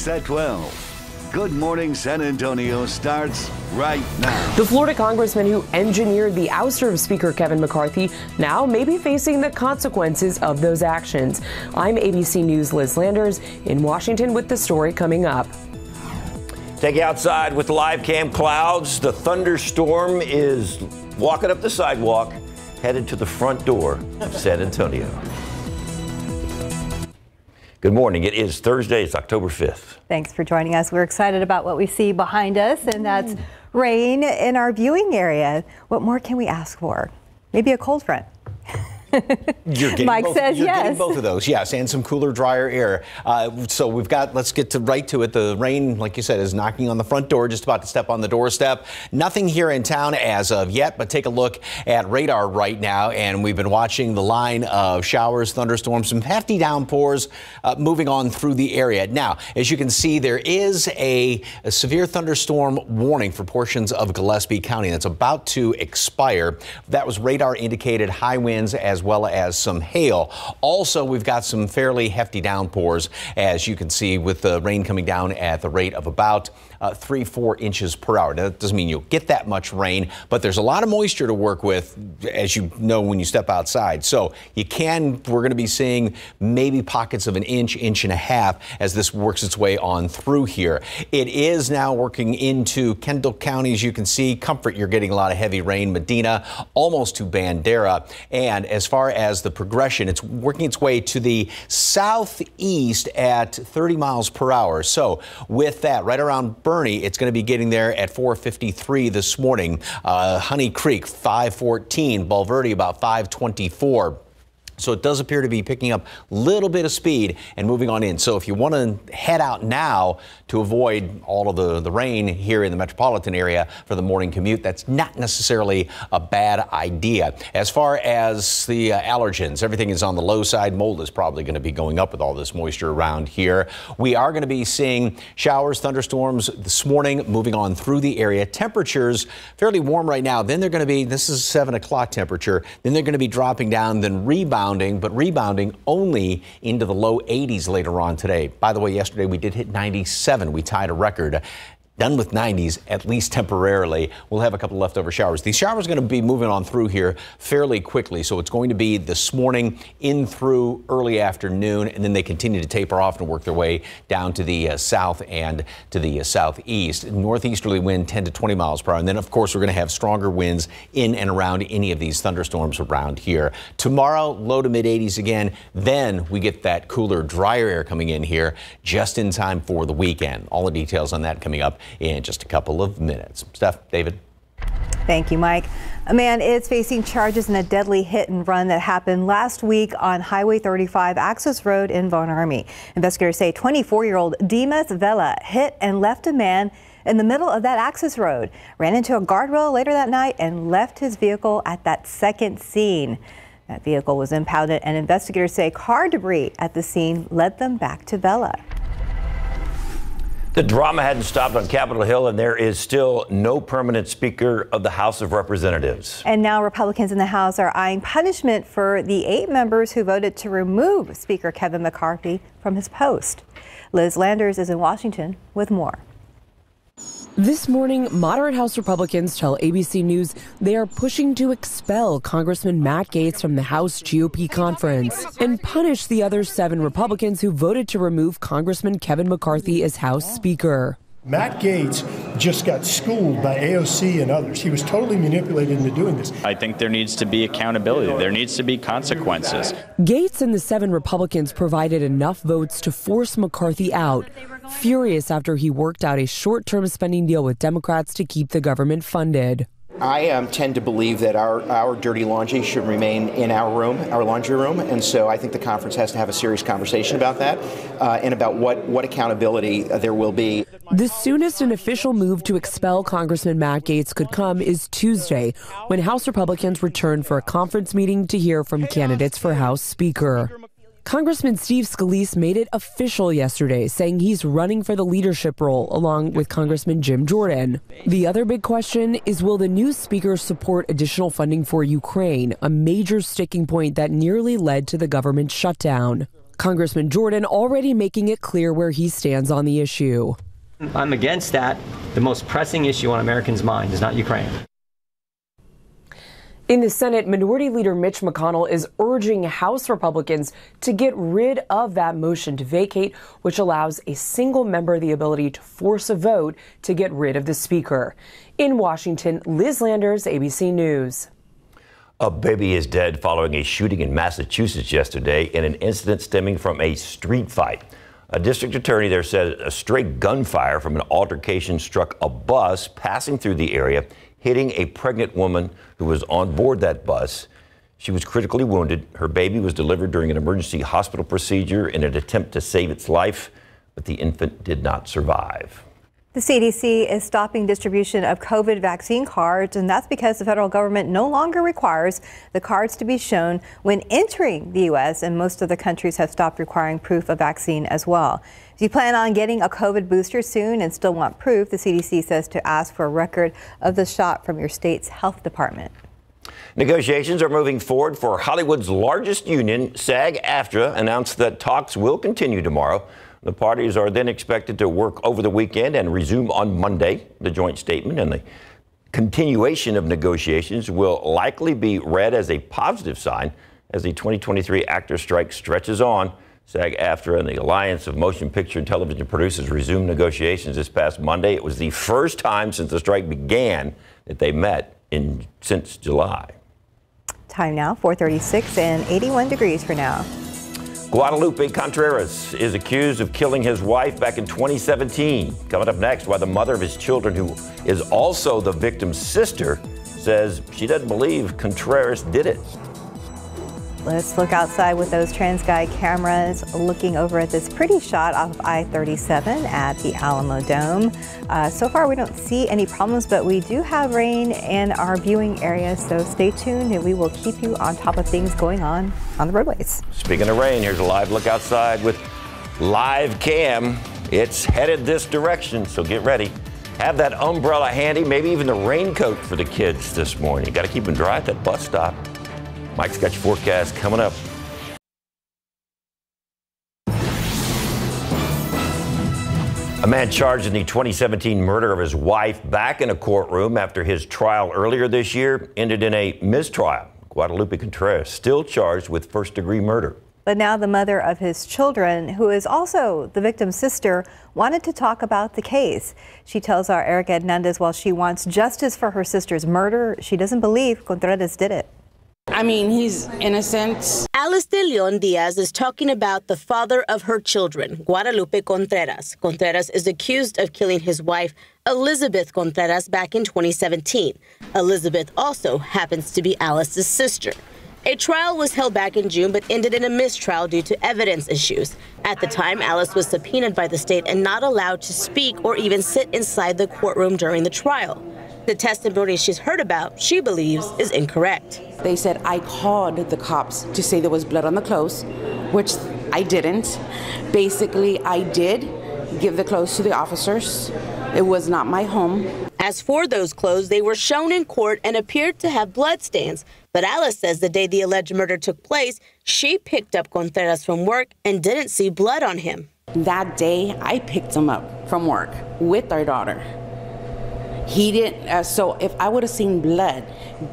at 12. Good Morning San Antonio starts right now. The Florida congressman who engineered the ouster of Speaker Kevin McCarthy now may be facing the consequences of those actions. I'm ABC News' Liz Landers in Washington with the story coming up. Take you outside with live cam clouds. The thunderstorm is walking up the sidewalk, headed to the front door of San Antonio. Good morning. It is Thursday. It's October 5th. Thanks for joining us. We're excited about what we see behind us, and that's rain in our viewing area. What more can we ask for? Maybe a cold front. Mike says yes. You're getting both of those, yes, and some cooler, drier air. So we've got, let's get right to it. The rain, like you said, is knocking on the front door, just about to step on the doorstep. Nothing here in town as of yet, but take a look at radar right now, and we've been watching the line of showers, thunderstorms, some hefty downpours moving on through the area. Now, as you can see, there is a severe thunderstorm warning for portions of Gillespie County that's about to expire. That was radar indicated high winds as well as some hail. Also, we've got some fairly hefty downpours, as you can see, with the rain coming down at the rate of about 3-4 inches per hour. Now, that doesn't mean you'll get that much rain, but there's a lot of moisture to work with, as you know, when you step outside. So we're going to be seeing maybe pockets of an inch, inch and a half as this works its way on through here. It is now working into Kendall County, as you can see. Comfort, you're getting a lot of heavy rain. Medina, almost to Bandera. And as far as the progression, it's working its way to the southeast at 30 miles per hour. So with that, right around Bernie, it's going to be getting there at 4:53 this morning. Honey Creek, 5:14. Bulverde, about 5:24. So it does appear to be picking up a little bit of speed and moving on in. So if you want to head out now to avoid all of the rain here in the metropolitan area for the morning commute, that's not necessarily a bad idea. As far as the allergens, everything is on the low side. Mold is probably going to be going up with all this moisture around here. We are going to be seeing showers, thunderstorms this morning moving on through the area. Temperatures fairly warm right now. Then they're going to be, this is 7 o'clock temperature. Then they're going to be dropping down, then rebounding, but rebounding only into the low 80s later on today. By the way, yesterday we did hit 97. We tied a record. Done with 90s, at least temporarily. We'll have a couple leftover showers. These showers are going to be moving on through here fairly quickly. So it's going to be this morning in through early afternoon, and then they continue to taper off and work their way down to the south and to the southeast. Northeasterly wind 10 to 20 miles per hour. And then, of course, we're going to have stronger winds in and around any of these thunderstorms around here. Tomorrow, low to mid 80s again. Then we get that cooler, drier air coming in here just in time for the weekend. All the details on that coming up in just a couple of minutes. Steph, David. Thank you, Mike. A man is facing charges in a deadly hit and run that happened last week on Highway 35 Access Road in Von Army. Investigators say 24-year-old Dimas Vela hit and left a man in the middle of that access road, ran into a guardrail later that night and left his vehicle at that second scene. That vehicle was impounded, and investigators say car debris at the scene led them back to Vela. The drama hadn't stopped on Capitol Hill, and there is still no permanent Speaker of the House of Representatives. And now Republicans in the House are eyeing punishment for the 8 members who voted to remove Speaker Kevin McCarthy from his post. Liz Landers is in Washington with more. This morning, moderate House Republicans tell ABC News they are pushing to expel Congressman Matt Gaetz from the House GOP conference and punish the other 7 Republicans who voted to remove Congressman Kevin McCarthy as House Speaker. Matt Gaetz just got schooled by AOC and others. He was totally manipulated into doing this. I think there needs to be accountability. There needs to be consequences. Gaetz and the 7 Republicans provided enough votes to force McCarthy out, furious after he worked out a short-term spending deal with Democrats to keep the government funded. I tend to believe that our dirty laundry should remain in our room, our laundry room, and so I think the conference has to have a serious conversation about that and about what accountability there will be. The soonest an official move to expel Congressman Matt Gaetz could come is Tuesday, when House Republicans return for a conference meeting to hear from candidates for House Speaker. Congressman Steve Scalise made it official yesterday, saying he's running for the leadership role along with Congressman Jim Jordan. The other big question is, will the new speaker support additional funding for Ukraine, a major sticking point that nearly led to the government shutdown? Congressman Jordan already making it clear where he stands on the issue. I'm against that. The most pressing issue on Americans' mind is not Ukraine. In the Senate, Minority Leader Mitch McConnell is urging House Republicans to get rid of that motion to vacate, which allows a single member the ability to force a vote to get rid of the Speaker. In Washington, Liz Landers, ABC News. A baby is dead following a shooting in Massachusetts yesterday in an incident stemming from a street fight. A district attorney there said a stray gunfire from an altercation struck a bus passing through the area, hitting a pregnant woman who was on board that bus. She was critically wounded. Her baby was delivered during an emergency hospital procedure in an attempt to save its life, but the infant did not survive. The CDC is stopping distribution of COVID vaccine cards, and that's because the federal government no longer requires the cards to be shown when entering the U.S., and most of the countries have stopped requiring proof of vaccine as well. If you plan on getting a COVID booster soon and still want proof, the CDC says to ask for a record of the shot from your state's health department. Negotiations are moving forward for Hollywood's largest union. SAG-AFTRA announced that talks will continue tomorrow. The parties are then expected to work over the weekend and resume on Monday. The joint statement and the continuation of negotiations will likely be read as a positive sign as the 2023 actors' strike stretches on. SAG-AFTRA and the Alliance of Motion Picture and Television Producers resumed negotiations this past Monday. It was the first time since the strike began that they met since July. Time now, 4:36 and 81 degrees for now. Guadalupe Contreras is accused of killing his wife back in 2017. Coming up next, why the mother of his children, who is also the victim's sister, says she doesn't believe Contreras did it. Let's look outside with those TransGuide cameras looking over at this pretty shot off of I-37 at the Alamo Dome. So far, we don't see any problems, but we do have rain in our viewing area, so stay tuned and we will keep you on top of things going on the roadways. Speaking of rain, here's a live look outside with live cam. It's headed this direction, so get ready. Have that umbrella handy, maybe even the raincoat for the kids this morning. You got to keep them dry at that bus stop. Mike's got your forecast coming up. A man charged in the 2017 murder of his wife back in a courtroom after his trial earlier this year ended in a mistrial. Guadalupe Contreras still charged with first-degree murder. But now the mother of his children, who is also the victim's sister, wanted to talk about the case. She tells our Erica Hernandez while she wants justice for her sister's murder, she doesn't believe Contreras did it. I mean, he's innocent. Alice de Leon Diaz is talking about the father of her children, Guadalupe Contreras. Contreras is accused of killing his wife, Elizabeth Contreras, back in 2017. Elizabeth also happens to be Alice's sister. A trial was held back in June but ended in a mistrial due to evidence issues. At the time, Alice was subpoenaed by the state and not allowed to speak or even sit inside the courtroom during the trial. The testimony she's heard about, she believes, is incorrect. They said I called the cops to say there was blood on the clothes, which I didn't. Basically, I did give the clothes to the officers. It was not my home. As for those clothes, they were shown in court and appeared to have bloodstains. But Alice says the day the alleged murder took place, she picked up Contreras from work and didn't see blood on him. That day, I picked him up from work with our daughter. He didn't, so if I would have seen blood,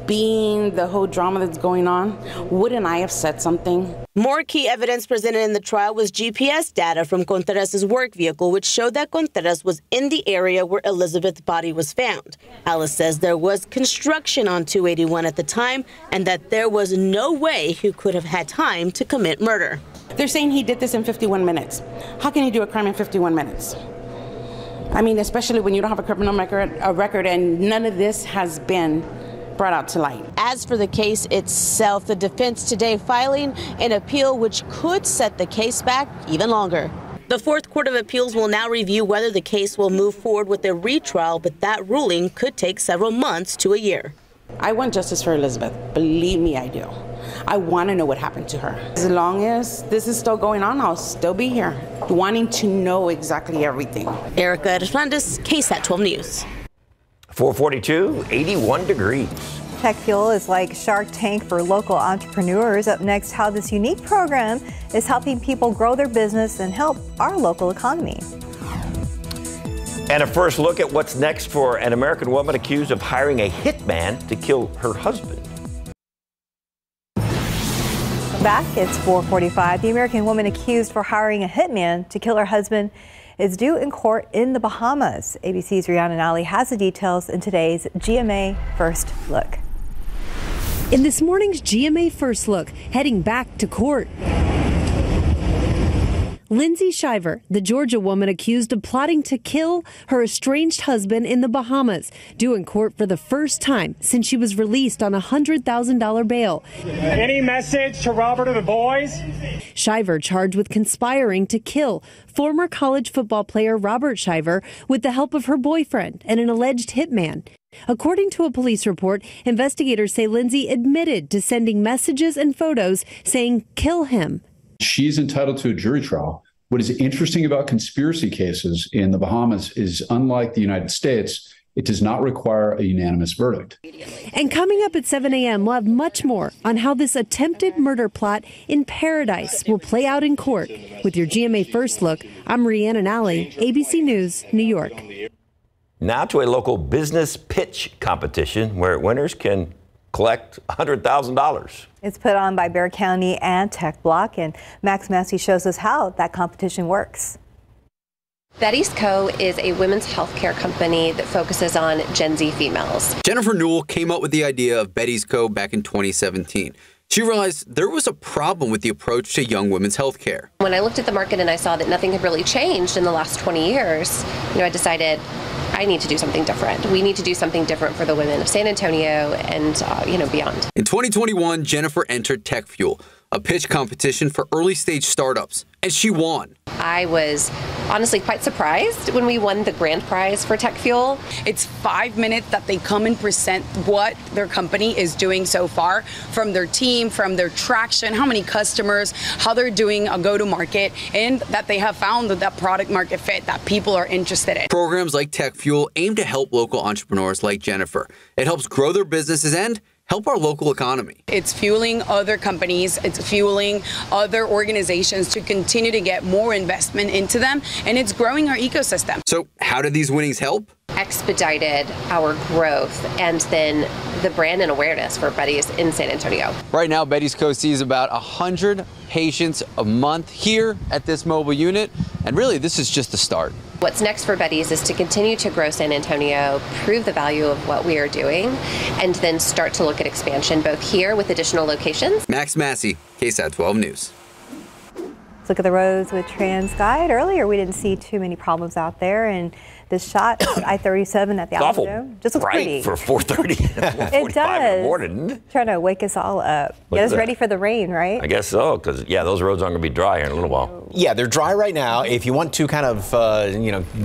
being the whole drama that's going on, wouldn't I have said something? More key evidence presented in the trial was GPS data from Contreras' work vehicle, which showed that Contreras was in the area where Elizabeth's body was found. Alice says there was construction on 281 at the time and that there was no way he could have had time to commit murder. They're saying he did this in 51 minutes. How can you do a crime in 51 minutes? I mean, especially when you don't have a criminal record and none of this has been brought out to light. As for the case itself, the defense today filing an appeal which could set the case back even longer. The Fourth Court of Appeals will now review whether the case will move forward with a retrial, but that ruling could take several months to a year. I want justice for Elizabeth. Believe me, I do. I want to know what happened to her. As long as this is still going on, I'll still be here, wanting to know exactly everything. Erica Hernandez, KSAT 12 News. 442, 81 degrees. Tech Fuel is like Shark Tank for local entrepreneurs. Up next, how this unique program is helping people grow their business and help our local economy. And a first look at what's next for an American woman accused of hiring a hitman to kill her husband. Back, it's 4:45. The American woman accused for hiring a hitman to kill her husband is due in court in the Bahamas. ABC's Rhiannon Ali has the details in today's GMA First Look. In this morning's GMA First Look, heading back to court. Lindsay Shiver, the Georgia woman accused of plotting to kill her estranged husband in the Bahamas, due in court for the first time since she was released on a $100,000 bail. Any message to Robert or the boys? Shiver charged with conspiring to kill former college football player Robert Shiver with the help of her boyfriend and an alleged hitman. According to a police report, investigators say Lindsay admitted to sending messages and photos saying, "Kill him." She's entitled to a jury trial. What is interesting about conspiracy cases in the Bahamas is, unlike the United States, it does not require a unanimous verdict. And coming up at 7 a.m., we'll have much more on how this attempted murder plot in Paradise will play out in court. With your GMA First Look, I'm Rhiannon Ali, ABC News, New York. Now to a local business pitch competition where winners can collect $100,000. It's put on by Bexar County and Tech Block, and Max Massey shows us how that competition works. Betty's Co. is a women's healthcare company that focuses on Gen Z females. Jennifer Newell came up with the idea of Betty's Co. back in 2017. She realized there was a problem with the approach to young women's healthcare. When I looked at the market and I saw that nothing had really changed in the last 20 years, I decided I need to do something different. We need to do something different for the women of San Antonio and, beyond. In 2021, Jennifer entered Tech Fuel, a pitch competition for early stage startups, and she won. I was honestly quite surprised when we won the grand prize for Tech Fuel. It's 5 minutes that they come and present what their company is doing so far, from their team, from their traction, how many customers, how they're doing a go-to-market, and that they have found that product market fit that people are interested in. Programs like Tech Fuel aim to help local entrepreneurs like Jennifer. It helps grow their businesses and help our local economy. It's fueling other companies, it's fueling other organizations to continue to get more investment into them, and it's growing our ecosystem. So how do these winnings help? Expedited our growth and then the brand and awareness for Betty's in San Antonio. Right now, Betty's Co. sees about 100 patients a month here at this mobile unit, and really this is just the start. What's next for Betty's is to continue to grow San Antonio, prove the value of what we are doing, and then start to look at expansion both here with additional locations. Max Massey, KSAT 12 News. Let's look at the roads with TransGuide. Earlier, we didn't see too many problems out there, and this shot I-37 at the Alamo just looks pretty. For 4:30, 4:45 it does. in the morning. Trying to wake us all up. Get us ready for the rain, right? I guess so, because those roads aren't going to be dry here in a little while. Yeah, they're dry right now. If you want to kind of,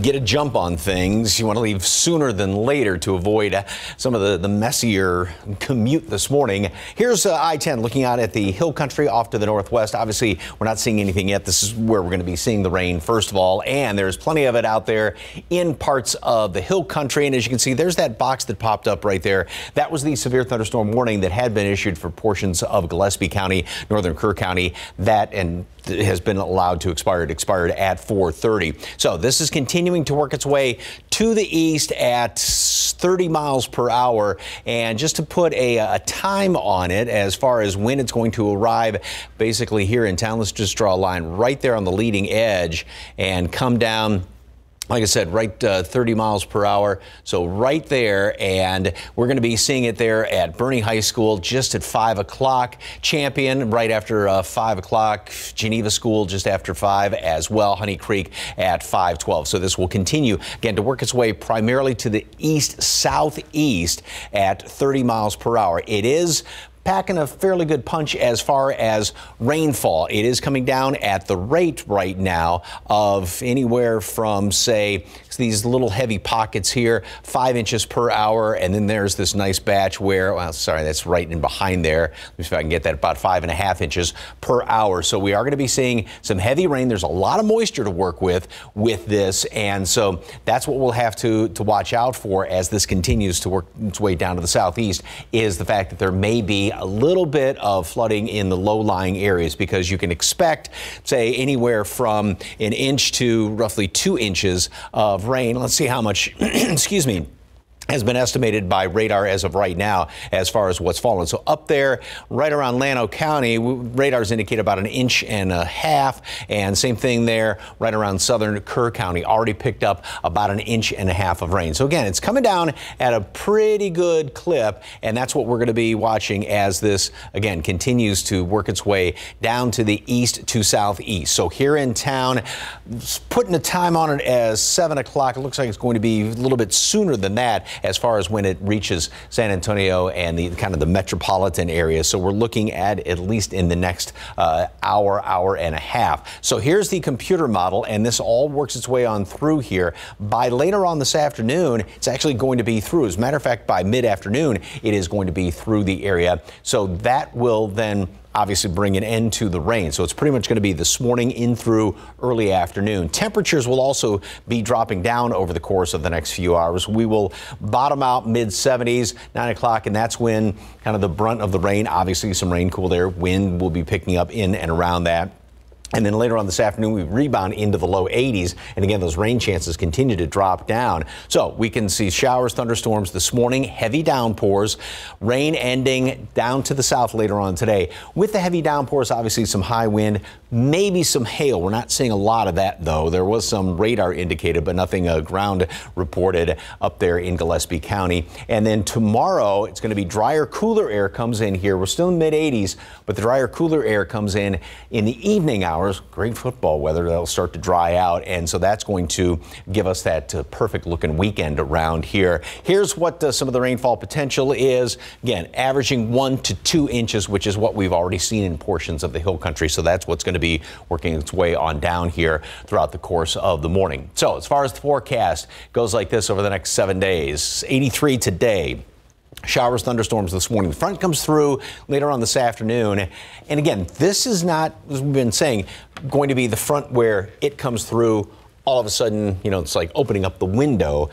get a jump on things, you want to leave sooner than later to avoid some of the messier commute this morning. Here's I-10 looking out at the hill country off to the northwest. Obviously, we're not seeing anything yet. This is where we're going to be seeing the rain first of all, and there's plenty of it out there in parts of the hill country. And as you can see, there's that box that popped up right there. That was the severe thunderstorm warning that had been issued for portions of Gillespie County, northern Kerr County. That and has been allowed to expire. It expired at 4:30. So this is continuing to work its way to the east at 30 miles per hour. And just to put a time on it as far as when it's going to arrive basically here in town, let's just draw a line right there on the leading edge and come down. Like I said, right 30 miles per hour. So right there, and we're going to be seeing it there at Bernie High School just at 5 o'clock. Champion right after 5 o'clock. Geneva School just after 5 as well. Honey Creek at 5:12. So this will continue again to work its way primarily to the east southeast at 30 miles per hour. It is packing a fairly good punch as far as rainfall. It is coming down at the rate right now of anywhere from, say, these little heavy pockets here, 5 inches per hour. And then there's this nice batch where, well, sorry, that's right in behind there. Let me see if I can get that, about 5.5 inches per hour. So we are going to be seeing some heavy rain. There's a lot of moisture to work with this. And so that's what we'll have to watch out for as this continues to work its way down to the southeast, is the fact that there may be a little bit of flooding in the low-lying areas, because you can expect, say, anywhere from an inch to roughly 2 inches of rain. Let's see how much, excuse me, has been estimated by radar as of right now as far as what's fallen. So up there, right around Llano County, radars indicate about 1.5 inches, and same thing there, right around southern Kerr County, already picked up about 1.5 inches of rain. So again, it's coming down at a pretty good clip, and that's what we're going to be watching as this, again, continues to work its way down to the east to southeast. So here in town, putting a time on it as 7 o'clock, it looks like it's going to be a little bit sooner than that, as far as when it reaches San Antonio and the kind of the metropolitan area. So we're looking at least in the next hour and a half. So here's the computer model, and this all works its way on through here. By later on this afternoon, it's actually going to be through. As a matter of fact, by mid-afternoon, it is going to be through the area. So that will then obviously bring an end to the rain. So it's pretty much going to be this morning in through early afternoon. Temperatures will also be dropping down over the course of the next few hours. We will bottom out mid-70s, 9 o'clock, and that's when kind of the brunt of the rain, obviously some rain cool there, wind will be picking up in and around that. And then later on this afternoon, we rebound into the low 80s. And again, those rain chances continue to drop down. So we can see showers, thunderstorms this morning, heavy downpours, rain ending down to the south later on today. With the heavy downpours, obviously some high wind, maybe some hail. We're not seeing a lot of that, though. There was some radar indicated, but nothing ground reported up there in Gillespie County. And then tomorrow, it's going to be drier, cooler air comes in here. We're still in the mid-80s, but the drier, cooler air comes in the evening hours. Great football weather. That'll start to dry out, and so that's going to give us that perfect looking weekend around here. Here's what some of the rainfall potential is. Again, averaging 1 to 2 inches, which is what we've already seen in portions of the hill country. So that's what's going to be working its way on down here throughout the course of the morning. So as far as the forecast goes, like this over the next 7 days, 83 today. Showers, thunderstorms this morning. The front comes through later on this afternoon. And again, this is not, as we've been saying, going to be the front where it comes through all of a sudden, you know, it's like opening up the window.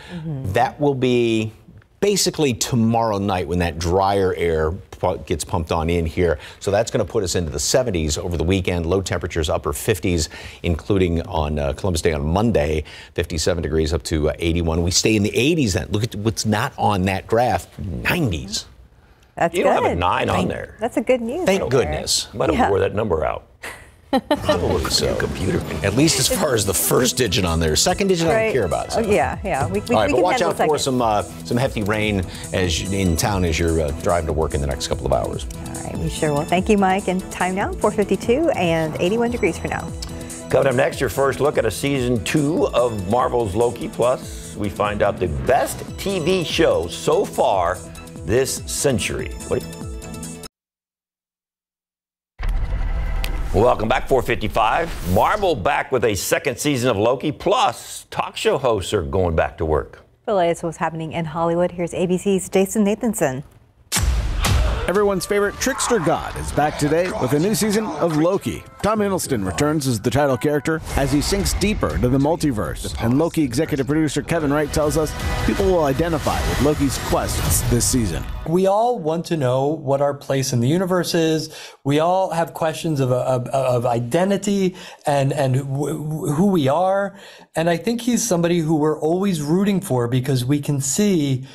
That will be basically tomorrow night when that drier air gets pumped on in here. So that's going to put us into the 70s over the weekend. Low temperatures, upper 50s, including on Columbus Day on Monday, 57 degrees up to 81. We stay in the 80s then. Look at what's not on that graph, 90s. That's you good. don't have a 9 on there. That's a good news. Thank goodness. Might have wore that number out. Probably so. Computer. At least as far as the first digit on there. Second digit I don't care about. So. Oh, yeah. We All right, we but can watch handle out for second. some hefty rain in town as you're driving to work in the next couple of hours. All right, we sure will. Thank you, Mike. And time now, 4:52 and 81 degrees for now. Coming up next, your first look at a season 2 of Marvel's Loki. Plus, we find out the best TV show so far this century. Welcome back, 455. Marvel back with a second season of Loki. Plus, talk show hosts are going back to work. The latest what's happening in Hollywood. Here's ABC's Jason Nathanson. Everyone's favorite trickster god is back today with a new season of Loki. Tom Hiddleston returns as the title character as he sinks deeper into the multiverse. And Loki executive producer Kevin Wright tells us people will identify with Loki's quests this season. We all want to know what our place in the universe is. We all have questions of identity and who we are. And I think he's somebody who we're always rooting for because we can see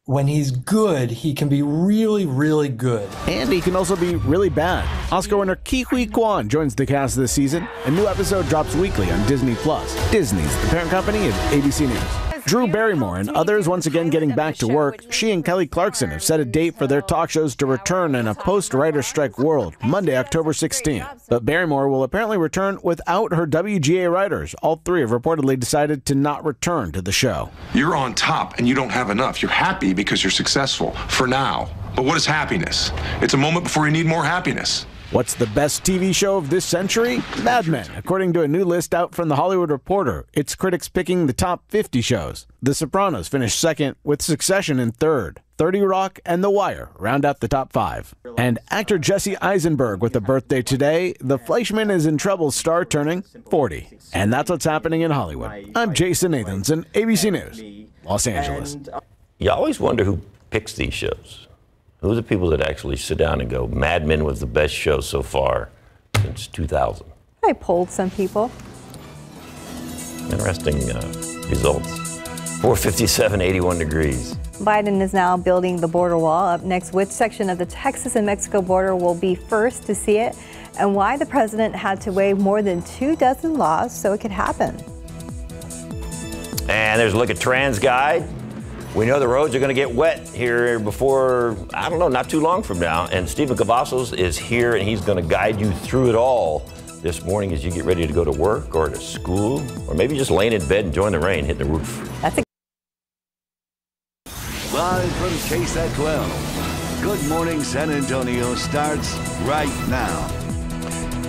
when he's good, he can be really, really good. And he can also be really bad. Oscar winner Ke Huy Quan joins the cast this season. A new episode drops weekly on Disney+. Disney's the parent company of ABC News. Drew Barrymore and others once again getting back to work. She and Kelly Clarkson have set a date for their talk shows to return in a post-writer's strike world, Monday, October 16th. But Barrymore will apparently return without her WGA writers. All three have reportedly decided to not return to the show. You're on top and you don't have enough. You're happy because you're successful for now. But what is happiness? It's a moment before you need more happiness. What's the best TV show of this century? Mad Men, according to a new list out from The Hollywood Reporter. Its critics picking the top 50 shows. The Sopranos finished second, with Succession in third. 30 Rock and The Wire round out the top 5. And actor Jesse Eisenberg with a birthday today. The Fleischman is in Trouble star turning 40. And that's what's happening in Hollywood. I'm Jason Nathanson, ABC News, Los Angeles. You always wonder who picks these shows. Who are the people that actually sit down and go, Mad Men was the best show so far since 2000? I polled some people. Interesting results. 457, 81 degrees. Biden is now building the border wall. Up next, which section of the Texas and Mexico border will be first to see it, and why the president had to waive more than 24 laws so it could happen. And there's a look at TransGuide. We know the roads are going to get wet here before, I don't know, not too long from now. And Stephen Cavazos is here, and he's going to guide you through it all this morning as you get ready to go to work or to school, or maybe just laying in bed enjoying the rain hitting the roof. Live from KSAT 12, Good Morning San Antonio starts right now.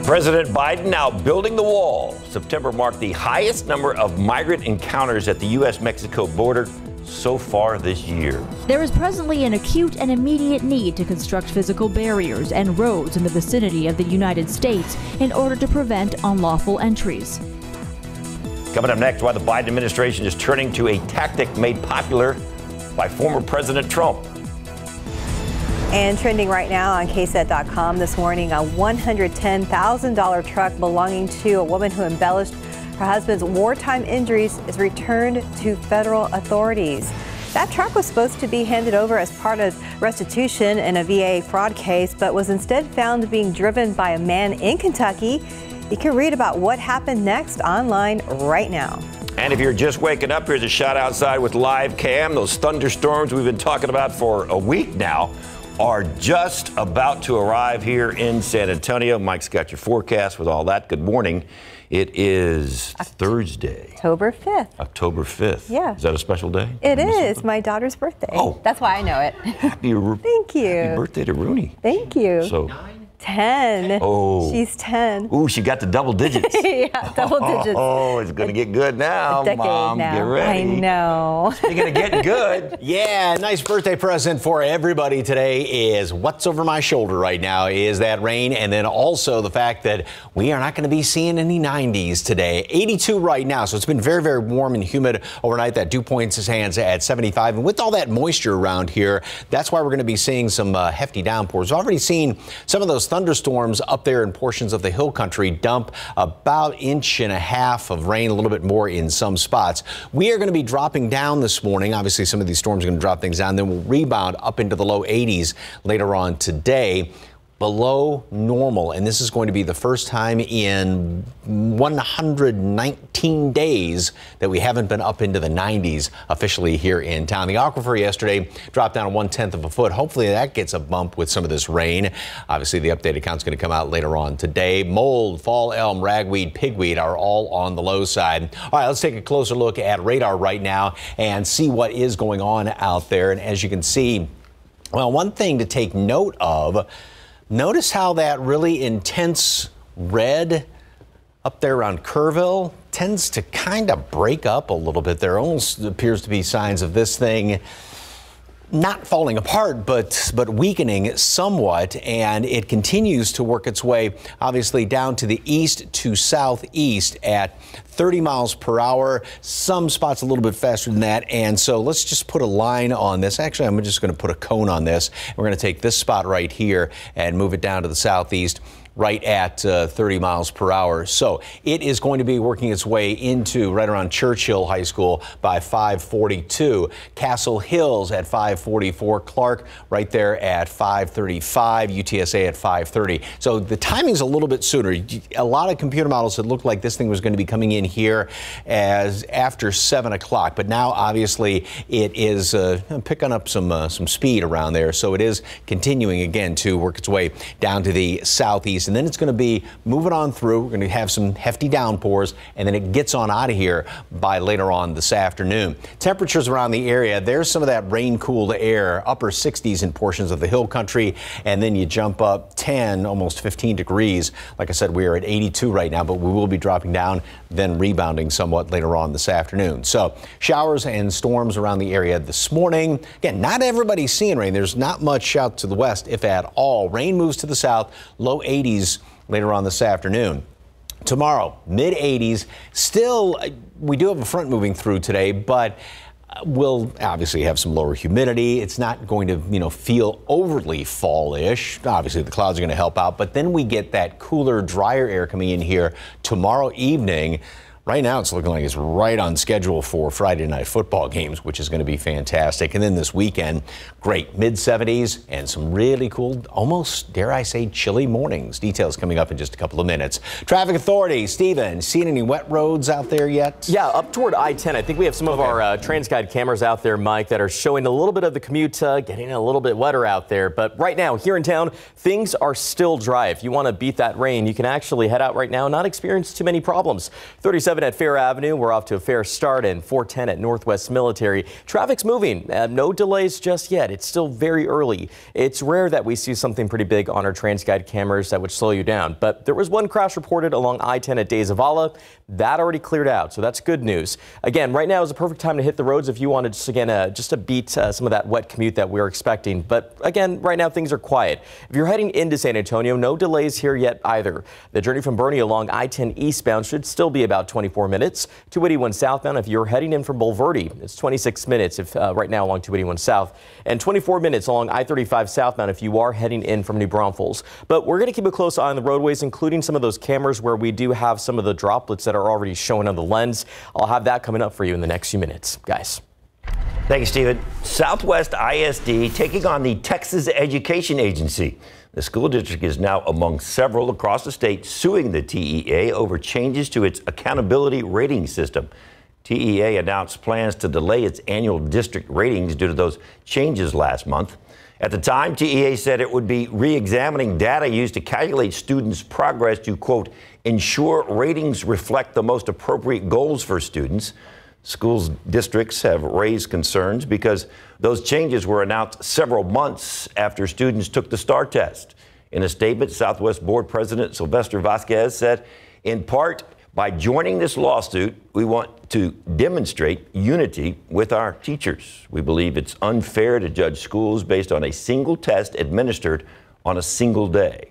President Biden now building the wall. September marked the highest number of migrant encounters at the U.S.-Mexico border so far this year. There is presently an acute and immediate need to construct physical barriers and roads in the vicinity of the United States in order to prevent unlawful entries. Coming up next, why the Biden administration is turning to a tactic made popular by former President Trump. And trending right now on KSAT.com this morning, a $110,000 truck belonging to a woman who embellished her husband's wartime injuries is returned to federal authorities. That truck was supposed to be handed over as part of restitution in a VA fraud case, but was instead found being driven by a man in Kentucky. You can read about what happened next online right now. And if you're just waking up, here's a shot outside with live cam. Those thunderstorms we've been talking about for a week now are just about to arrive here in San Antonio. Mike's got your forecast with all that. Good morning. It is Thursday. October 5th. October 5th. Yeah. Is that a special day? It is my daughter's birthday. Oh. That's why I know it. Thank you. Happy birthday to Rooney. Thank you. So 10. Oh. She's 10. Ooh, she got the double digits. Yeah, double digits. Oh, it's going to get good now, Mom. Now. Get ready. I know. Speaking of getting good. Yeah, nice birthday present for everybody today is what's over my shoulder right now is that rain, and then also the fact that we are not going to be seeing any 90s today. 82 right now, so it's been very, very warm and humid overnight. That dew point stands at 75, and with all that moisture around here, that's why we're going to be seeing some hefty downpours. We've already seen some of those thunderstorms up there in portions of the hill country dump about 1.5 inches of rain, a little bit more in some spots. We are going to be dropping down this morning. Obviously, some of these storms are going to drop things down. Then we'll rebound up into the low 80s later on today. Below normal, and this is going to be the first time in 119 days that we haven't been up into the 90s officially here in town. The aquifer yesterday dropped down 1/10 of a foot. Hopefully that gets a bump with some of this rain. Obviously the updated count's going to come out later on today. Mold, fall elm, ragweed, pigweed are all on the low side. All right, let's take a closer look at radar right now and see what is going on out there. And as you can see, well, one thing to take note of, notice how that really intense red up there around Kerrville tends to kind of break up a little bit. There almost appears to be signs of this thing not falling apart, but weakening somewhat, and it continues to work its way, obviously, down to the east to southeast at 30 miles per hour. Some spots a little bit faster than that, and so let's just put a line on this. Actually, I'm just going to put a cone on this. We're going to take this spot right here and move it down to the southeast. right at 30 miles per hour. So it is going to be working its way into right around Churchill High School by 5:42. Castle Hills at 5:44. Clark right there at 5:35. UTSA at 5:30. So the timing's a little bit sooner. A lot of computer models had looked like this thing was going to be coming in here as after 7 o'clock, but now obviously it is picking up some speed around there. So it is continuing again to work its way down to the southeast, and then it's going to be moving on through. We're going to have some hefty downpours, and then it gets on out of here by later on this afternoon. Temperatures around the area, there's some of that rain-cooled air, upper 60s in portions of the hill country, and then you jump up 10, almost 15 degrees. Like I said, we are at 82 right now, but we will be dropping down, then rebounding somewhat later on this afternoon. So showers and storms around the area this morning. Again, not everybody's seeing rain. There's not much out to the west, if at all. Rain moves to the south, low 80s later on this afternoon. Tomorrow, mid 80s. Still, we do have a front moving through today, but we'll obviously have some lower humidity. It's not going to, feel overly fall-ish. Obviously, the clouds are going to help out, but then we get that cooler, drier air coming in here tomorrow evening. Right now, it's looking like it's right on schedule for Friday night football games, which is going to be fantastic. And then this weekend, great mid-70s and some really cool, almost, dare I say, chilly mornings. Details coming up in just a couple of minutes. Traffic Authority, Steven, seen any wet roads out there yet? Yeah, up toward I-10. I think we have some of our TransGuide cameras out there, Mike, that are showing a little bit of the commute getting a little bit wetter out there. But right now, here in town, things are still dry. If you want to beat that rain, you can actually head out right now and not experience too many problems. 37 at Fair Avenue, we're off to a fair start, and 410 at Northwest Military. Traffic's moving. No delays just yet. It's still very early. It's rare that we see something pretty big on our TransGuide cameras that would slow you down. But there was one crash reported along I-10 at De Zavala. That already cleared out, so that's good news. Again, right now is a perfect time to hit the roads if you wanted just to beat some of that wet commute that we're expecting. But again, right now things are quiet. If you're heading into San Antonio, no delays here yet either. The journey from Boerne along I-10 eastbound should still be about 24 minutes. 281 southbound if you're heading in from Bulverde. It's 26 minutes if right now along 281 south, and 24 minutes along I-35 southbound if you are heading in from New Braunfels. But we're going to keep a close eye on the roadways, including some of those cameras where we do have some of the droplets that are already showing on the lens. I'll have that coming up for you in the next few minutes, guys. Thank you, Stephen. Southwest ISD taking on the Texas Education Agency. The school district is now among several across the state suing the TEA over changes to its accountability rating system. TEA announced plans to delay its annual district ratings due to those changes last month. At the time, TEA said it would be re-examining data used to calculate students' progress to, quote, ensure ratings reflect the most appropriate goals for students. Schools districts have raised concerns because those changes were announced several months after students took the STAR test. In a statement, Southwest Board President Sylvester Vasquez said, in part, by joining this lawsuit, we want to demonstrate unity with our teachers. We believe it's unfair to judge schools based on a single test administered on a single day.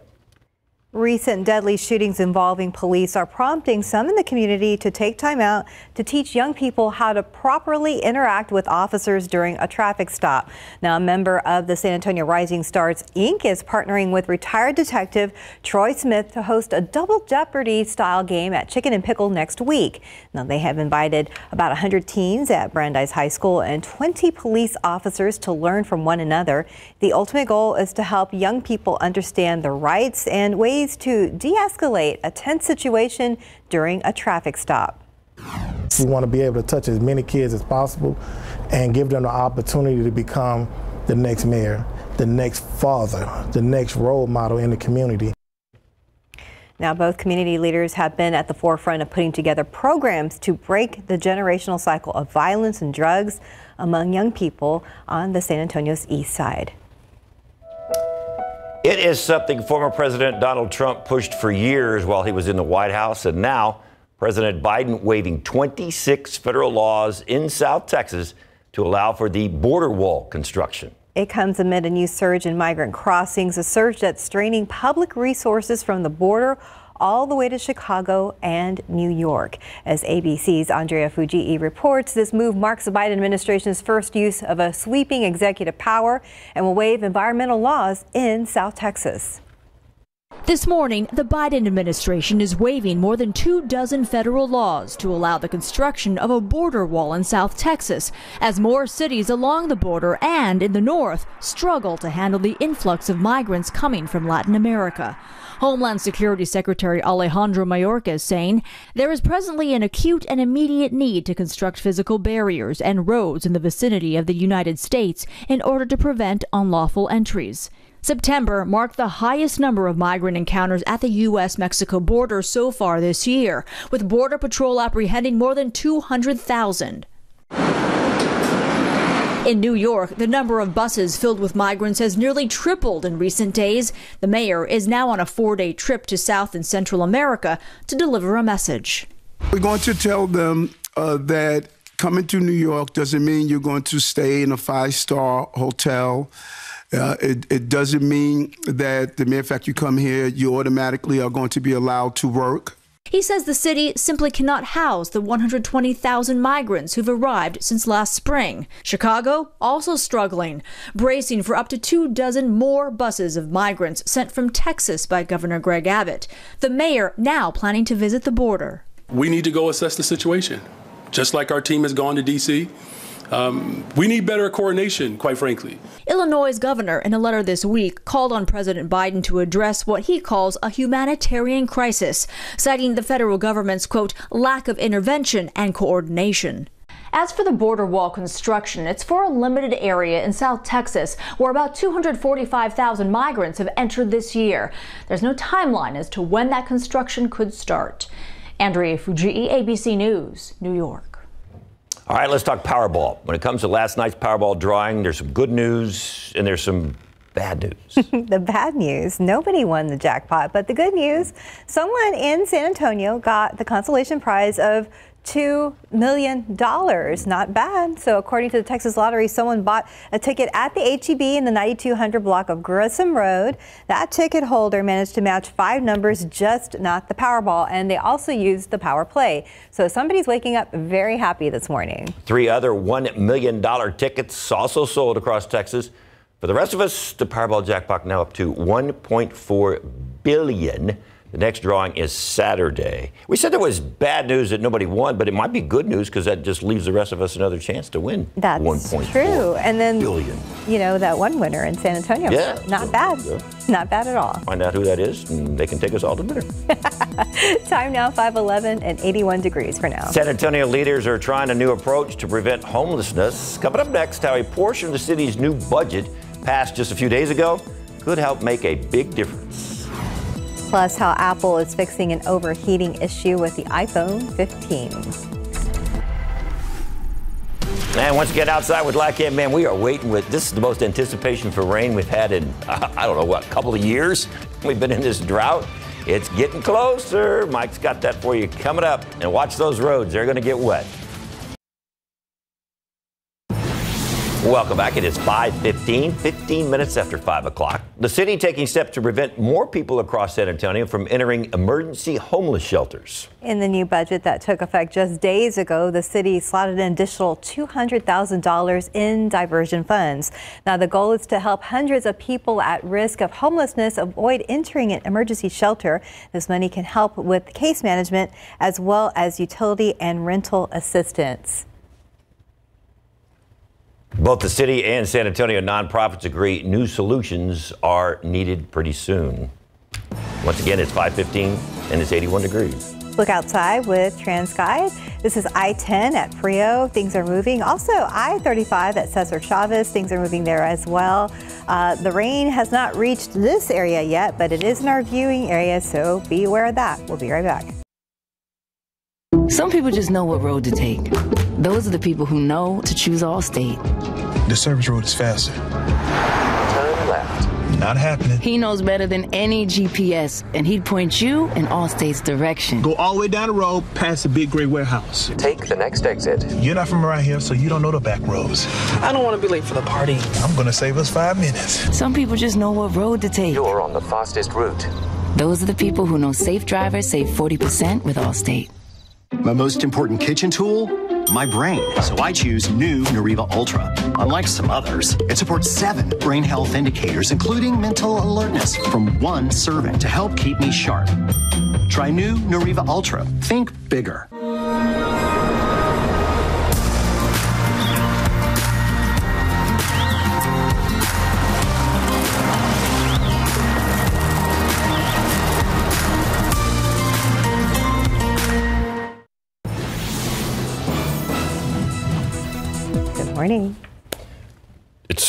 Recent deadly shootings involving police are prompting some in the community to take time out to teach young people how to properly interact with officers during a traffic stop. Now, a member of the San Antonio Rising Stars, Inc. is partnering with retired detective Troy Smith to host a Double Jeopardy style game at Chicken and Pickle next week. Now, they have invited about 100 teens at Brandeis High School and 20 police officers to learn from one another. The ultimate goal is to help young people understand the rights and ways to de-escalate a tense situation during a traffic stop. We want to be able to touch as many kids as possible and give them the opportunity to become the next mayor, the next father, the next role model in the community. Now, both community leaders have been at the forefront of putting together programs to break the generational cycle of violence and drugs among young people on the San Antonio's east side. It is something former President Donald Trump pushed for years while he was in the White House, and now President Biden waiving 26 federal laws in South Texas to allow for the border wall construction. It comes amid a new surge in migrant crossings, a surge that's straining public resources from the border all the way to Chicago and New York. As ABC's Andrea Fujii reports, this move marks the Biden administration's first use of a sweeping executive power and will waive environmental laws in South Texas. This morning, the Biden administration is waiving more than 24 federal laws to allow the construction of a border wall in South Texas, as more cities along the border and in the north struggle to handle the influx of migrants coming from Latin America. Homeland Security Secretary Alejandro Mayorkas saying there is presently an acute and immediate need to construct physical barriers and roads in the vicinity of the United States in order to prevent unlawful entries. September marked the highest number of migrant encounters at the U.S.-Mexico border so far this year, with Border Patrol apprehending more than 200,000. In New York, the number of buses filled with migrants has nearly tripled in recent days. The mayor is now on a 4-day trip to South and Central America to deliver a message. We're going to tell them that coming to New York doesn't mean you're going to stay in a 5-star hotel. It doesn't mean that the mere fact you come here, you automatically are going to be allowed to work. He says the city simply cannot house the 120,000 migrants who've arrived since last spring. Chicago also struggling, bracing for up to 24 more buses of migrants sent from Texas by Governor Greg Abbott. The mayor now planning to visit the border. We need to go assess the situation, just like our team has gone to D.C. We need better coordination, quite frankly. Illinois' governor, in a letter this week, called on President Biden to address what he calls a humanitarian crisis, citing the federal government's, quote, lack of intervention and coordination. As for the border wall construction, it's for a limited area in South Texas, where about 245,000 migrants have entered this year. There's no timeline as to when that construction could start. Andrea Fujii, ABC News, New York. All right, let's talk Powerball. When it comes to last night's Powerball drawing, there's some good news and there's some bad news. The bad news, nobody won the jackpot, but the good news, someone in San Antonio got the consolation prize of $2 million. Not bad. So according to the Texas Lottery, someone bought a ticket at the H-E-B in the 9200 block of Grissom Road. That ticket holder managed to match 5 numbers, just not the Powerball. And they also used the Power Play. So somebody's waking up very happy this morning. 3 other $1 million tickets also sold across Texas. For the rest of us, the Powerball jackpot now up to $1.4 billion. The next drawing is Saturday. We said there was bad news that nobody won, but it might be good news because that just leaves the rest of us another chance to win. That's true. And then, you know, that one winner in San Antonio. Yeah. Not bad. Not bad at all. Find out who that is, and they can take us all to dinner. Time now, 5:11 and 81 degrees for now. San Antonio leaders are trying a new approach to prevent homelessness. Coming up next, how a portion of the city's new budget, passed just a few days ago, could help make a big difference. Plus, how Apple is fixing an overheating issue with the iPhone 15. And once you get outside with Lycan, man, we are waiting with, this is the most anticipation for rain we've had in, I don't know what, a couple of years. We've been in this drought. It's getting closer. Mike's got that for you coming up. And watch those roads. They're going to get wet. Welcome back. It is 5:15, 15 minutes after 5 o'clock. The city taking steps to prevent more people across San Antonio from entering emergency homeless shelters. In the new budget that took effect just days ago, the city slotted an additional $200,000 in diversion funds. Now, the goal is to help hundreds of people at risk of homelessness avoid entering an emergency shelter. This money can help with case management as well as utility and rental assistance. Both the city and San Antonio nonprofits agree new solutions are needed pretty soon. Once again, it's 5:15 and it's 81 degrees. Look outside with TransGuide. This is I-10 at Frio. Things are moving. Also, I-35 at Cesar Chavez. Things are moving there as well. The rain has not reached this area yet, but it is in our viewing area, so be aware of that. We'll be right back. Some people just know what road to take. Those are the people who know to choose Allstate. The service road is faster. Turn left. Not happening. He knows better than any GPS, and he'd point you in Allstate's direction. Go all the way down the road past the big gray warehouse. Take the next exit. You're not from around here, so you don't know the back roads. I don't want to be late for the party. I'm going to save us 5 minutes. Some people just know what road to take. You're on the fastest route. Those are the people who know safe drivers save 40% with Allstate. My most important kitchen tool? my brain. So I choose new Nariva Ultra. Unlike some others, it supports 7 brain health indicators, including mental alertness, from 1 serving to help keep me sharp. Try new Nariva Ultra. Think bigger. Good morning.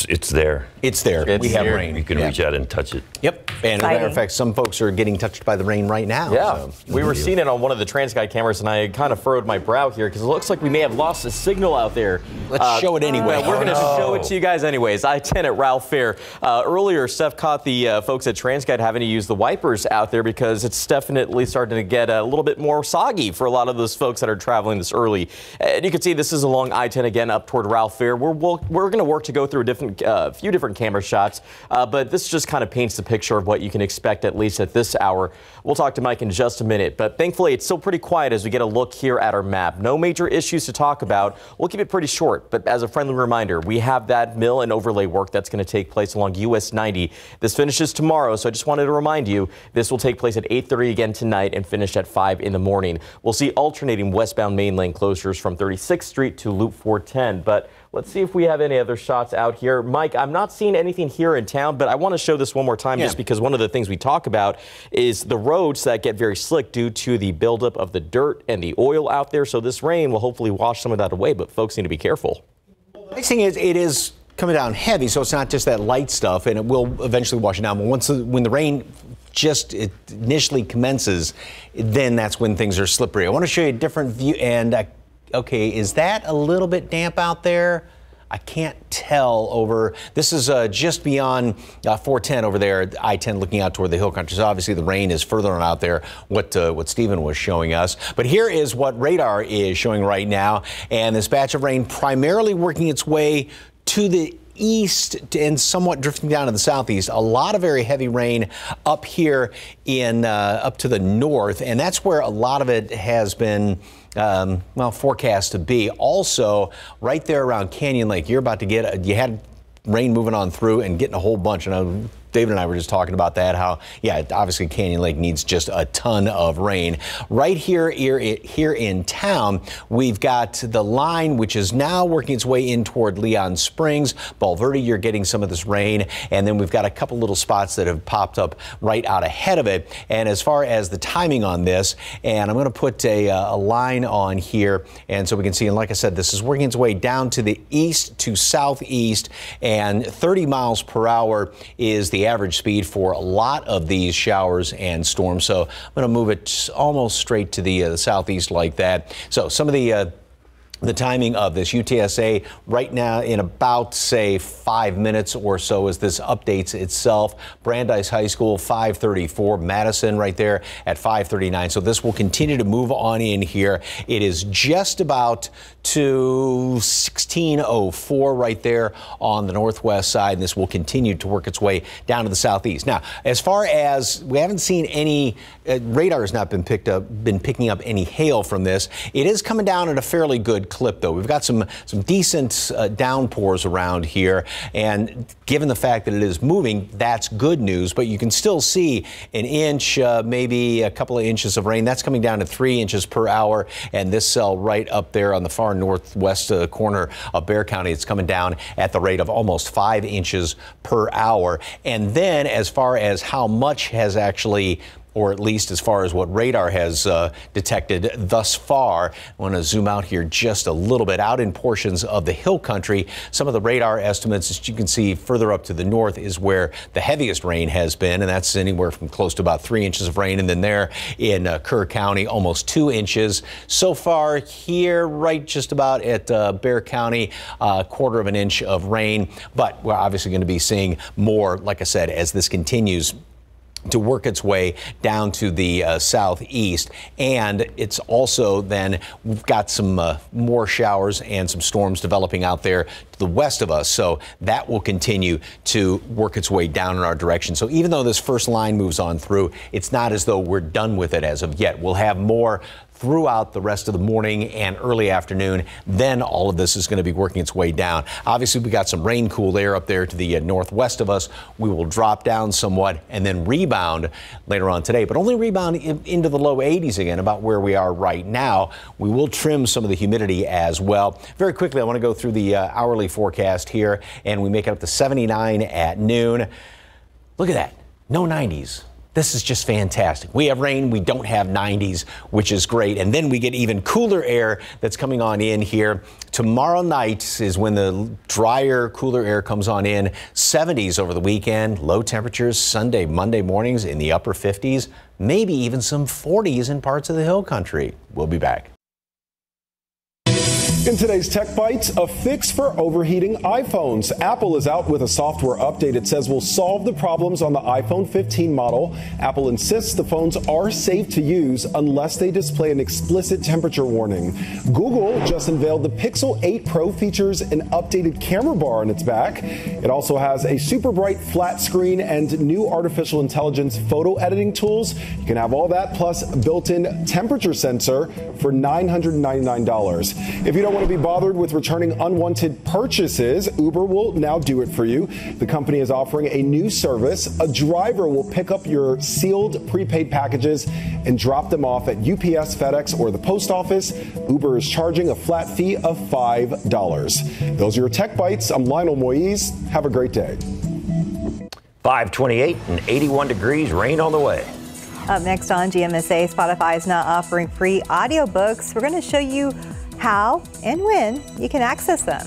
It's there. It's there. We have rain. You can reach out and touch it. Yep. And as a matter of fact, some folks are getting touched by the rain right now. Yeah. So. We were seeing it on one of the TransGuide cameras, and I kind of furrowed my brow here because it looks like we may have lost a signal out there. Let's show it anyway. We're going to show it to you guys anyways. I-10 at Ralph Fair. Earlier, Steph caught the folks at TransGuide having to use the wipers out there because it's definitely starting to get a little bit more soggy for a lot of those folks that are traveling this early. And you can see this is along I-10 again up toward Ralph Fair. We're going to work to go through a few different camera shots, but this just kind of paints the picture of what you can expect at least at this hour. We'll talk to Mike in just a minute, but thankfully it's still pretty quiet as we get a look here at our map. No major issues to talk about. We'll keep it pretty short, but as a friendly reminder, we have that mill and overlay work that's going to take place along US 90. This finishes tomorrow, so I just wanted to remind you this will take place at 8:30 again tonight and finish at 5 in the morning. We'll see alternating westbound main lane closures from 36th Street to Loop 410, but let's see if we have any other shots out here. Mike, I'm not seeing anything here in town, but I want to show this one more time just because one of the things we talk about is the roads that get very slick due to the buildup of the dirt and the oil out there. So this rain will hopefully wash some of that away, but folks need to be careful. The next thing is it is coming down heavy, so it's not just that light stuff, and it will eventually wash it down. But when the rain just initially commences, then that's when things are slippery. I want to show you a different view, and okay, is that a little bit damp out there? I can't tell over. This is just beyond 410 over there, I-10 looking out toward the hill country. So obviously the rain is further on out there, what Stephen was showing us. But here is what radar is showing right now. And this batch of rain primarily working its way to the east and somewhat drifting down to the southeast. A lot of very heavy rain up here in up to the north, and that's where a lot of it has been forecast to be. Also, right there around Canyon Lake, you're about to get you had rain moving on through and getting a whole bunch. And David and I were just talking about that, how, yeah, obviously Canyon Lake needs just a ton of rain. Right here in town, we've got the line, which is now working its way in toward Leon Springs. Bulverde, you're getting some of this rain. And then we've got a couple little spots that have popped up right out ahead of it. And as far as the timing on this, and I'm going to put a line on here, and so we can see, and like I said, this is working its way down to the east to southeast, and 30 miles per hour is the average speed for a lot of these showers and storms. So I'm going to move it almost straight to the southeast like that. So some of the timing of this UTSA right now in about, say, 5 minutes or so as this updates itself. Brandeis High School, 5:34. Madison right there at 5:39. So this will continue to move on in here. It is just about to 16:04 right there on the northwest side. And this will continue to work its way down to the southeast. Now, as far as we haven't seen any radar has not been picking up any hail from this. It is coming down at a fairly good clip, though. We've got some decent downpours around here, and given the fact that it is moving, that's good news. But you can still see an inch, maybe a couple of inches of rain. That's coming down to 3 inches per hour, and this cell right up there on the far northwest corner of Bexar County, it's coming down at the rate of almost 5 inches per hour. And then as far as how much has actually, or at least as far as what radar has detected thus far. I want to zoom out here just a little bit out in portions of the hill country. Some of the radar estimates, as you can see further up to the north, is where the heaviest rain has been, and that's anywhere from close to about 3 inches of rain. And then there in Kerr County, almost 2 inches. So far here, right just about at Bexar County, 1/4 of an inch of rain. But we're obviously going to be seeing more, like I said, as this continues to work its way down to the southeast. And it's also then we've got some more showers and some storms developing out there to the west of us. So that will continue to work its way down in our direction. So even though this first line moves on through, it's not as though we're done with it as of yet. We'll have more throughout the rest of the morning and early afternoon. Then all of this is going to be working its way down. Obviously, we got some rain cool air up there to the northwest of us. We will drop down somewhat and then rebound later on today, but only rebound into the low 80s again, about where we are right now. We will trim some of the humidity as well. Very quickly, I want to go through the hourly forecast here, and we make it up to 79 at noon. Look at that. No 90s. This is just fantastic. We have rain, we don't have 90s, which is great. And then we get even cooler air that's coming on in here. Tomorrow night is when the drier, cooler air comes on in. 70s over the weekend, low temperatures Sunday, Monday mornings in the upper 50s, maybe even some 40s in parts of the hill country. We'll be back. In today's Tech Bites, a fix for overheating iPhones. Apple is out with a software update it says will solve the problems on the iPhone 15 model. Apple insists the phones are safe to use unless they display an explicit temperature warning. Google just unveiled the Pixel 8 Pro features an updated camera bar on its back. It also has a super bright flat screen and new artificial intelligence photo editing tools. You can have all that plus built-in temperature sensor for $999. If you don't want to be bothered with returning unwanted purchases, Uber will now do it for you. The company is offering a new service. A driver will pick up your sealed prepaid packages and drop them off at UPS, FedEx, or the post office. Uber is charging a flat fee of $5. Those are your Tech Bites. I'm Lionel Moise. Have a great day. 528 and 81 degrees, rain on the way. Up next on GMSA, Spotify is now offering free audiobooks. We're going to show you how and when you can access them.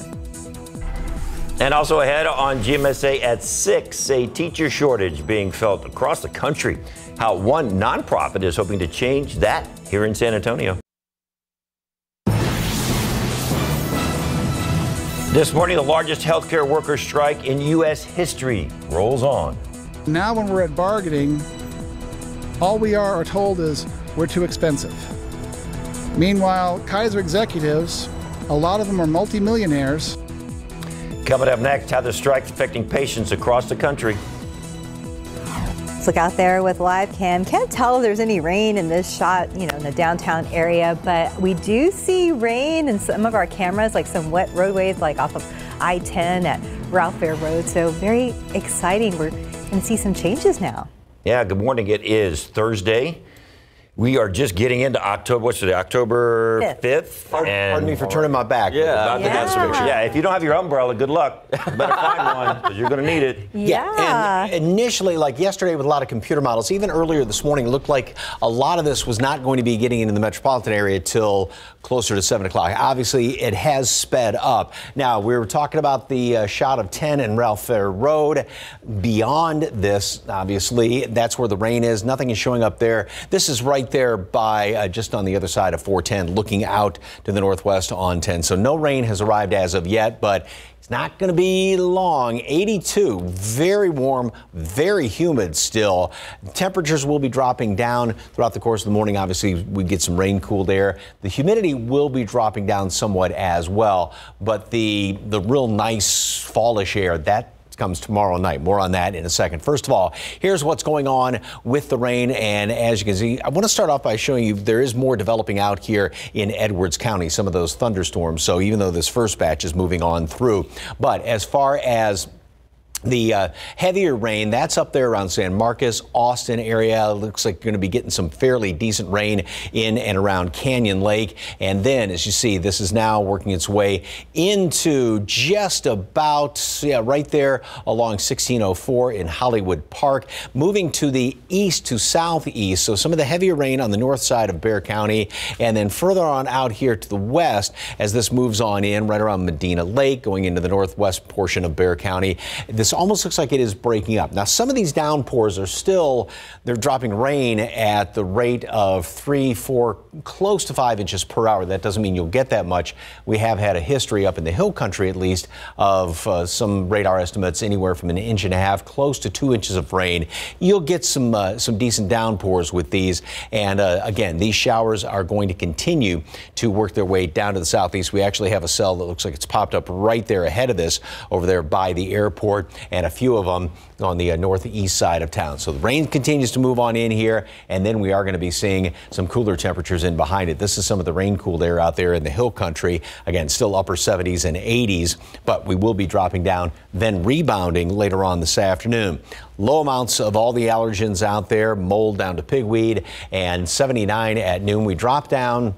And also ahead on GMSA at 6, a teacher shortage being felt across the country. How one nonprofit is hoping to change that here in San Antonio. This morning, the largest healthcare worker strike in U.S. history rolls on. Now when we're at bargaining, all we are told is we're too expensive. Meanwhile, Kaiser executives, a lot of them are multimillionaires. Coming up next, how the strike's affecting patients across the country. Let's look out there with live cam. Can't tell if there's any rain in this shot, in the downtown area, but we do see rain in some of our cameras, like some wet roadways, like off of I-10 at Ralph Fair Road. So very exciting. We're going to see some changes now. Yeah, good morning. It is Thursday. We are just getting into October. What's today? October 5th. Pardon me for turning my back. Yeah, if you don't have your umbrella, good luck. Better find one because you're going to need it. Yeah. And initially, like yesterday with a lot of computer models, even earlier this morning, it looked like a lot of this was not going to be getting into the metropolitan area till closer to 7 o'clock. Obviously, it has sped up. Now, we were talking about the shot of 10 and Ralph Fair Road. Beyond this, obviously, that's where the rain is. Nothing is showing up there. This is right there by just on the other side of 410, looking out to the northwest on 10. So no rain has arrived as of yet, but it's not going to be long. 82, very warm, very humid still. Temperatures will be dropping down throughout the course of the morning. Obviously, we get some rain cooled air. The humidity will be dropping down somewhat as well, but the real nice fallish air, that comes tomorrow night. More on that in a second. First of all, here's what's going on with the rain. And as you can see, I want to start off by showing you there is more developing out here in Edwards County, some of those thunderstorms. So even though this first batch is moving on through, but as far as the heavier rain, that's up there around San Marcos, Austin area. Looks like you're going to be getting some fairly decent rain in and around Canyon Lake. And then, as you see, this is now working its way into just about, right there along 1604 in Hollywood Park, moving to the east to southeast. So some of the heavier rain on the north side of Bexar County, and then further on out here to the west as this moves on in right around Medina Lake, going into the northwest portion of Bexar County. This almost looks like it is breaking up. Now, some of these downpours are still, they're dropping rain at the rate of 3, 4, close to 5 inches per hour. That doesn't mean you'll get that much. We have had a history up in the hill country, at least, of some radar estimates anywhere from 1.5 inches, close to 2 inches of rain. You'll get some decent downpours with these. And again, these showers are going to continue to work their way down to the southeast. We actually have a cell that looks like it's popped up right there ahead of this over there by the airport. and a few of them on the northeast side of town. So the rain continues to move on in here, and then we are going to be seeing some cooler temperatures in behind it. This is some of the rain-cooled air out there in the hill country. Again, still upper 70s and 80s, but we will be dropping down, then rebounding later on this afternoon. Low amounts of all the allergens out there, mold down to pigweed, and 79 at noon. We drop down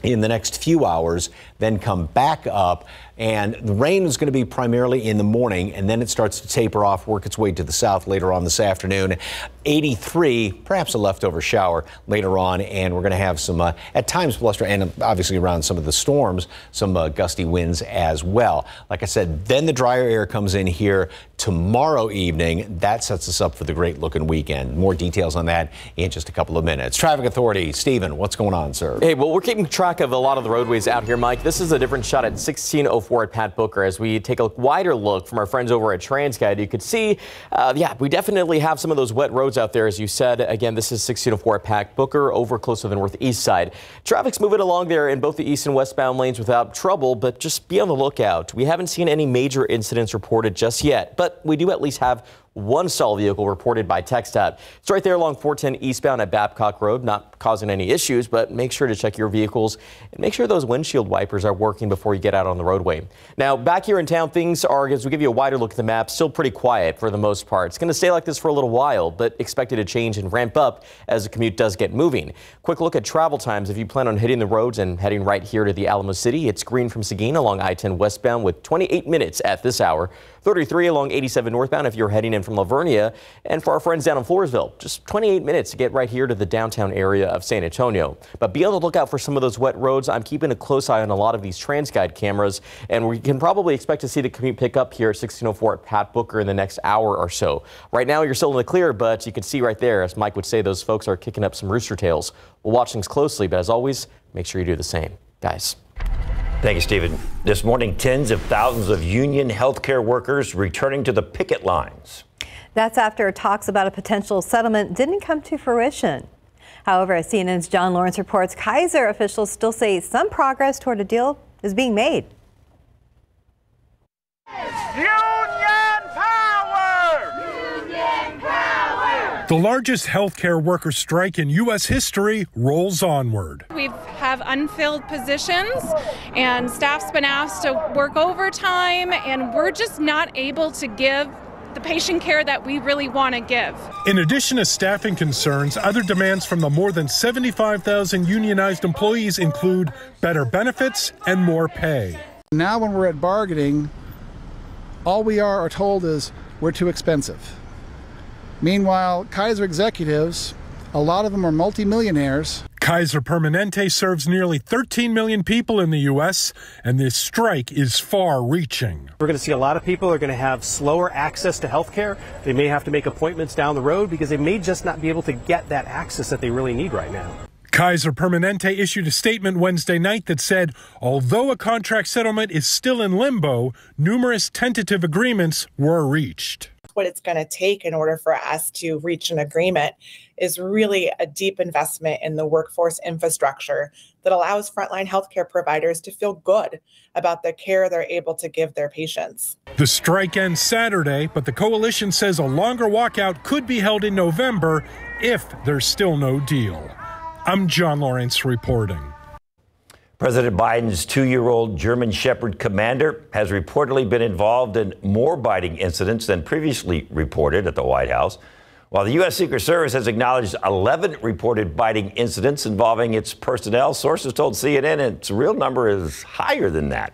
in the next few hours, then come back up. And the rain is going to be primarily in the morning, and then it starts to taper off, work its way to the south later on this afternoon. 83, perhaps a leftover shower later on, and we're going to have some, at times, bluster, and obviously around some of the storms, some gusty winds as well. Like I said, then the drier air comes in here tomorrow evening. That sets us up for the great-looking weekend. More details on that in just a couple of minutes. Traffic Authority, Stephen, what's going on, sir? Hey, well, we're keeping track of a lot of the roadways out here, Mike. This is a different shot at 1604 at Pat Booker. As we take a wider look from our friends over at TransGuide, you could see, yeah, we definitely have some of those wet roads out there, as you said. Again, this is 1604 at Pat Booker, over close to the northeast side. Traffic's moving along there in both the east and westbound lanes without trouble, but just be on the lookout. We haven't seen any major incidents reported just yet, but we do at least have one stall vehicle reported by TxDOT. It's right there along 410 eastbound at Babcock Road, not causing any issues, but make sure to check your vehicles and make sure those windshield wipers are working before you get out on the roadway. Now, back here in town, things are, as we give you a wider look at the map, still pretty quiet for the most part. It's going to stay like this for a little while, but expected to change and ramp up as the commute does get moving. Quick look at travel times. If you plan on hitting the roads and heading right here to the Alamo City, it's green from Seguin along I-10 westbound with 28 minutes at this hour. 33 along 87 northbound if you're heading in from Lavernia. And for our friends down in Floresville, just 28 minutes to get right here to the downtown area of San Antonio. But be on the lookout for some of those wet roads. I'm keeping a close eye on a lot of these TransGuide cameras, and we can probably expect to see the commute pick up here at 1604 at Pat Booker in the next hour or so. Right now, you're still in the clear, but you can see right there, as Mike would say, those folks are kicking up some rooster tails. We'll watch things closely, but as always, make sure you do the same. Guys. Thank you, Stephen. This morning, tens of thousands of union healthcare workers returning to the picket lines. That's after talks about a potential settlement didn't come to fruition. However, as CNN's John Lawrence reports, Kaiser officials still say some progress toward a deal is being made. Union power! Union power! The largest healthcare worker strike in U.S. history rolls onward. We have unfilled positions, and staff's been asked to work overtime, and we're just not able to give the patient care that we really want to give. In addition to staffing concerns, other demands from the more than 75,000 unionized employees include better benefits and more pay. Now when we're at bargaining, all we are told is we're too expensive. Meanwhile, Kaiser executives, a lot of them are multimillionaires. Kaiser Permanente serves nearly 13 million people in the U.S., and this strike is far-reaching. We're going to see a lot of people are going to have slower access to health care. They may have to make appointments down the road because they may just not be able to get that access that they really need right now. Kaiser Permanente issued a statement Wednesday night that said, although a contract settlement is still in limbo, numerous tentative agreements were reached. What it's going to take in order for us to reach an agreement is really a deep investment in the workforce infrastructure that allows frontline healthcare providers to feel good about the care they're able to give their patients. The strike ends Saturday, but the coalition says a longer walkout could be held in November if there's still no deal. I'm John Lawrence reporting. President Biden's 2-year-old German Shepherd Commander has reportedly been involved in more biting incidents than previously reported at the White House. While the U.S. Secret Service has acknowledged 11 reported biting incidents involving its personnel, sources told CNN its real number is higher than that.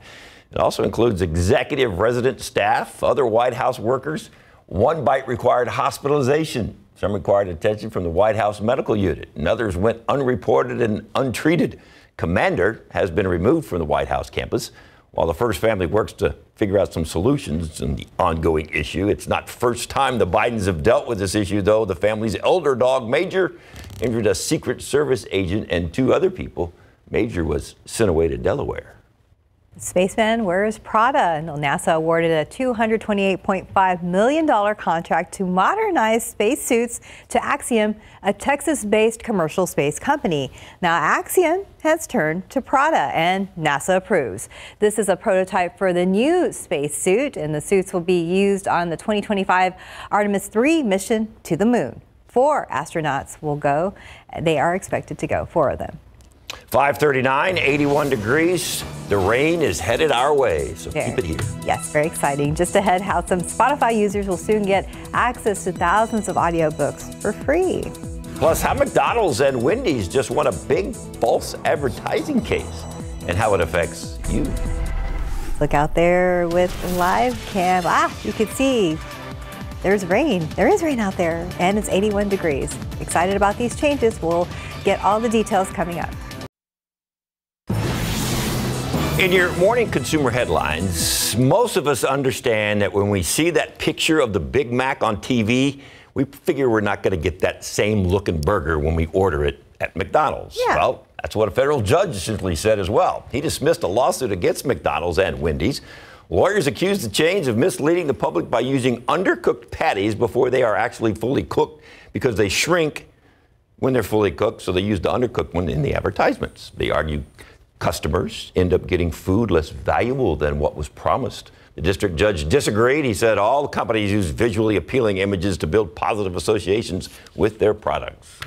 It also includes executive resident staff, other White House workers. One bite required hospitalization. Some required attention from the White House medical unit, and others went unreported and untreated. Commander has been removed from the White House campus while the First family works to figure out some solutions in the ongoing issue. It's not the first time the Bidens have dealt with this issue, though. The family's elder dog, Major, injured a Secret Service agent and 2 other people. Major was sent away to Delaware. Spaceman wears Prada, and NASA awarded a $228.5 million contract to modernize spacesuits to Axiom, a Texas-based commercial space company. Now, Axiom has turned to Prada, and NASA approves. This is a prototype for the new spacesuit, and the suits will be used on the 2025 Artemis 3 mission to the moon. 4 astronauts will go. They are expected to go, 4 of them. 5:39, 81 degrees. The rain is headed our way, so keep it here. Yes, very exciting. Just ahead, how some Spotify users will soon get access to thousands of audiobooks for free. Plus, how McDonald's and Wendy's just won a big false advertising case and how it affects you. Look out there with live cam. You can see there's rain. There is rain out there, and it's 81 degrees. Excited about these changes. We'll get all the details coming up. In your morning consumer headlines, most of us understand that when we see that picture of the Big Mac on TV, we figure we're not going to get that same looking burger when we order it at McDonald's. Yeah. Well, that's what a federal judge recently said as well. He dismissed a lawsuit against McDonald's and Wendy's. Lawyers accused the chains of misleading the public by using undercooked patties before they are actually fully cooked because they shrink when they're fully cooked, so they use the undercooked one in the advertisements. They argue customers end up getting food less valuable than what was promised. The district judge disagreed. He said all the companies use visually appealing images to build positive associations with their products.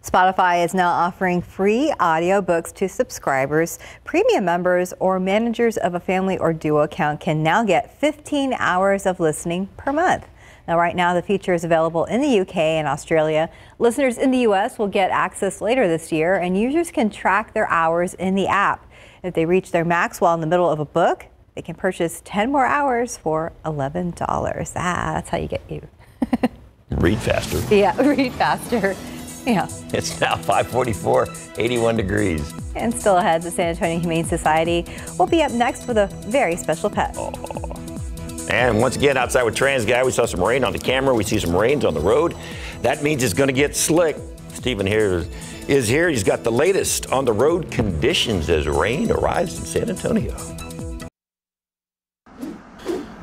Spotify is now offering free audiobooks to subscribers. Premium members or managers of a family or duo account can now get 15 hours of listening per month. Now, right now, the feature is available in the UK and Australia. Listeners in the US will get access later this year, and users can track their hours in the app. If they reach their max while in the middle of a book, they can purchase 10 more hours for $11. That's how you get you. Read faster. Yeah, read faster. Yeah. It's now 5:44, 81 degrees. And still ahead, the San Antonio Humane Society will be up next with a very special pet. And once again, outside with Trans Guy, we saw some rain on the camera. We see some rains on the road. That means it's going to get slick. Stephen here is here. He's got the latest on the road conditions as rain arrives in San Antonio.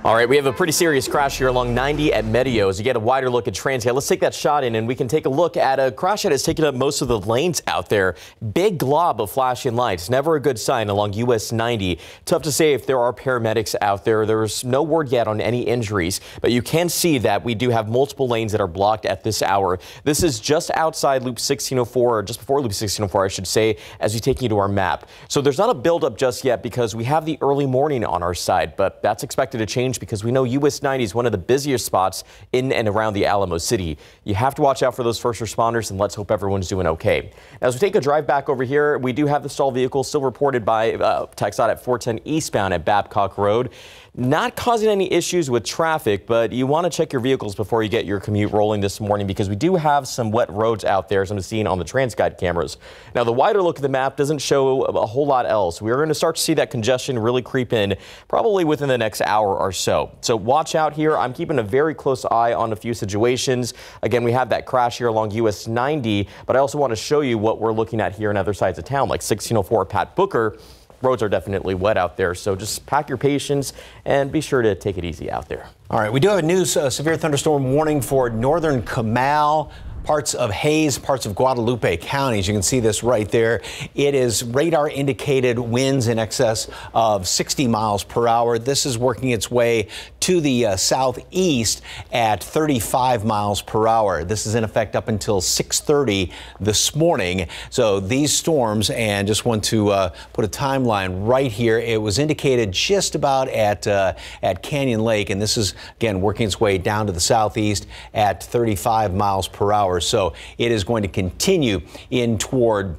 All right, we have a pretty serious crash here along 90 at Medio. As you get a wider look at Transcat, let's take that shot in and we can take a look at a crash that has taken up most of the lanes out there. Big glob of flashing lights, never a good sign along US 90. Tough to say if there are paramedics out there. There's no word yet on any injuries, but you can see that we do have multiple lanes that are blocked at this hour. This is just outside Loop 1604, or just before Loop 1604, I should say, as we take you to our map. So there's not a buildup just yet because we have the early morning on our side, but that's expected to change because we know US 90 is one of the busiest spots in and around the Alamo City. You have to watch out for those first responders, and let's hope everyone's doing okay. As we take a drive back over here, we do have the stalled vehicle still reported by KSAT at 410 eastbound at Babcock Road. Not causing any issues with traffic, but you want to check your vehicles before you get your commute rolling this morning because we do have some wet roads out there, as I'm seeing on the TransGuide cameras. Now, the wider look at the map doesn't show a whole lot else. We're going to start to see that congestion really creep in probably within the next hour or so. So watch out here. I'm keeping a very close eye on a few situations. Again, we have that crash here along US 90, but I also want to show you what we're looking at here in other sides of town, like 1604 Pat Booker. Roads are definitely wet out there, so just pack your patience and be sure to take it easy out there. All right, we do have a new severe thunderstorm warning for northern Comal, parts of Hays, parts of Guadalupe counties. You can see this right there. It is radar indicated winds in excess of 60 miles per hour. This is working its way to the southeast at 35 miles per hour. This is in effect up until 6:30 this morning. So these storms, and just want to put a timeline right here. It was indicated just about at Canyon Lake, and this is again working its way down to the southeast at 35 miles per hour. So it is going to continue in toward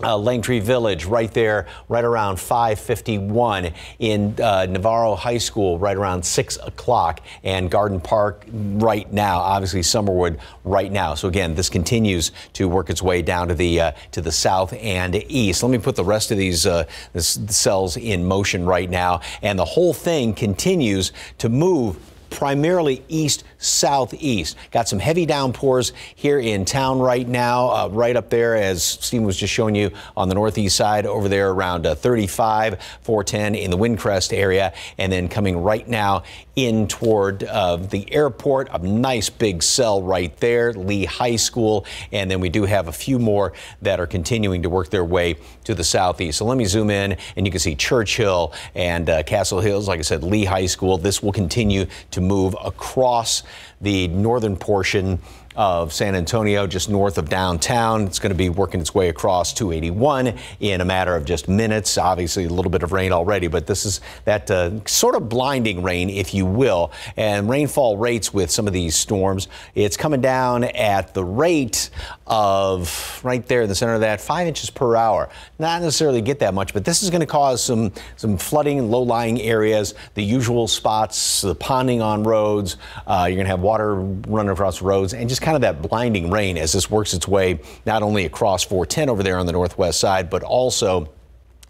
Lane Tree Village right there, right around 5:51, in Navarro High School right around 6 o'clock, and Garden Park right now, obviously Summerwood right now. So again, this continues to work its way down to the south and east. Let me put the rest of these cells in motion right now, and the whole thing continues to move primarily east-southeast. Got some heavy downpours here in town right now, right up there, as Steve was just showing you, on the northeast side over there around 35, 410 in the Windcrest area, and then coming right now in toward the airport, a nice big cell right there, Lee High School, and then we do have a few more that are continuing to work their way to the southeast. So let me zoom in, and you can see Churchill and Castle Hills, like I said, Lee High School. This will continue to move across the northern portion of San Antonio, just north of downtown. It's going to be working its way across 281 in a matter of just minutes. Obviously, a little bit of rain already, but this is that sort of blinding rain, if you will. And rainfall rates with some of these storms, it's coming down at the rate of, right there in the center of that, 5 inches per hour. Not necessarily get that much, but this is going to cause some flooding in low-lying areas, the usual spots, the ponding on roads. You're going to have water running across roads, and just kind of that blinding rain as this works its way not only across 410 over there on the northwest side, but also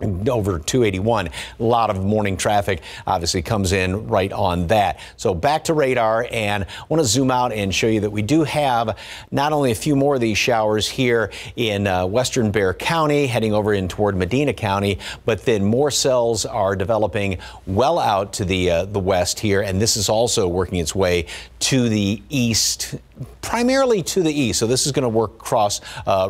over 281. A lot of morning traffic obviously comes in right on that. So back to radar, and I want to zoom out and show you that we do have not only a few more of these showers here in western Bexar County, heading over in toward Medina County, but then more cells are developing well out to the west here, and this is also working its way to the east, primarily to the east. So this is going to work across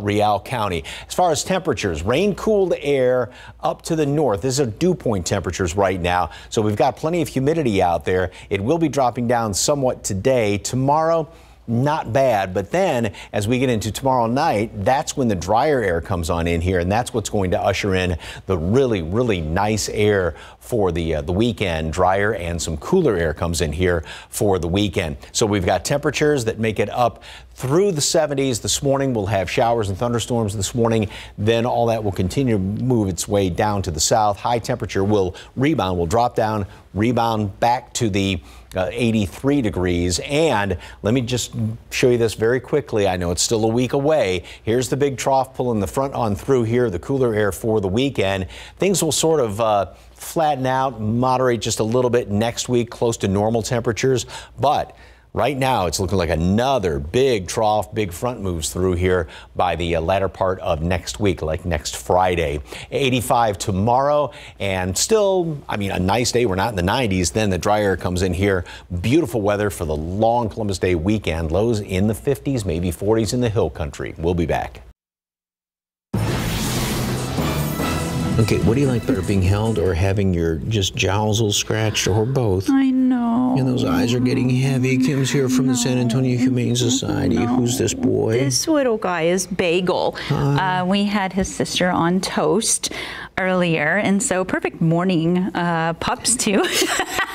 Real County. As far as temperatures, rain-cooled air up to the north. These are dew point temperatures right now. So we've got plenty of humidity out there. It will be dropping down somewhat today. Tomorrow, not bad, but then as we get into tomorrow night, that's when the drier air comes on in here, and that's what's going to usher in the really, really nice air for the weekend. Drier and some cooler air comes in here for the weekend. So we've got temperatures that make it up through the 70s this morning. We'll have showers and thunderstorms this morning. Then all that will continue to move its way down to the south. High temperature will rebound, will drop down, rebound back to the 83 degrees. And let me just show you this very quickly. I know it's still a week away. Here's the big trough pulling the front on through here, the cooler air for the weekend. Things will sort of flatten out, moderate just a little bit next week, close to normal temperatures. But right now, it's looking like another big trough, big front moves through here by the latter part of next week, like next Friday. 85 tomorrow, and still, I mean, a nice day. We're not in the 90s. Then the dry air comes in here. Beautiful weather for the long Columbus Day weekend. Lows in the 50s, maybe 40s in the hill country. We'll be back. Okay, what do you like better, being held or having your just jowls all scratched, or both? I know. And those eyes are getting heavy. Kim's here from the San Antonio Humane Society. Who's this boy? This little guy is Bagel. We had his sister on Toast earlier, and so perfect morning pups too.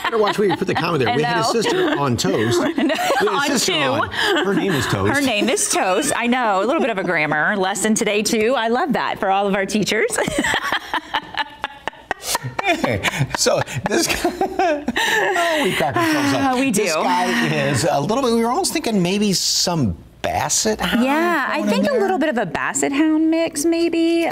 Better watch where you put the comment there. We had his sister on Toast. On two. Her name is Toast. Her name is Toast. I know. A little bit of a grammar lesson today too. I love that for all of our teachers. So this guy, we crack ourselves up. We do. This guy is a little bit, we were almost thinking maybe some Basset Hound? Yeah, I think a little bit of a Basset Hound mix, maybe,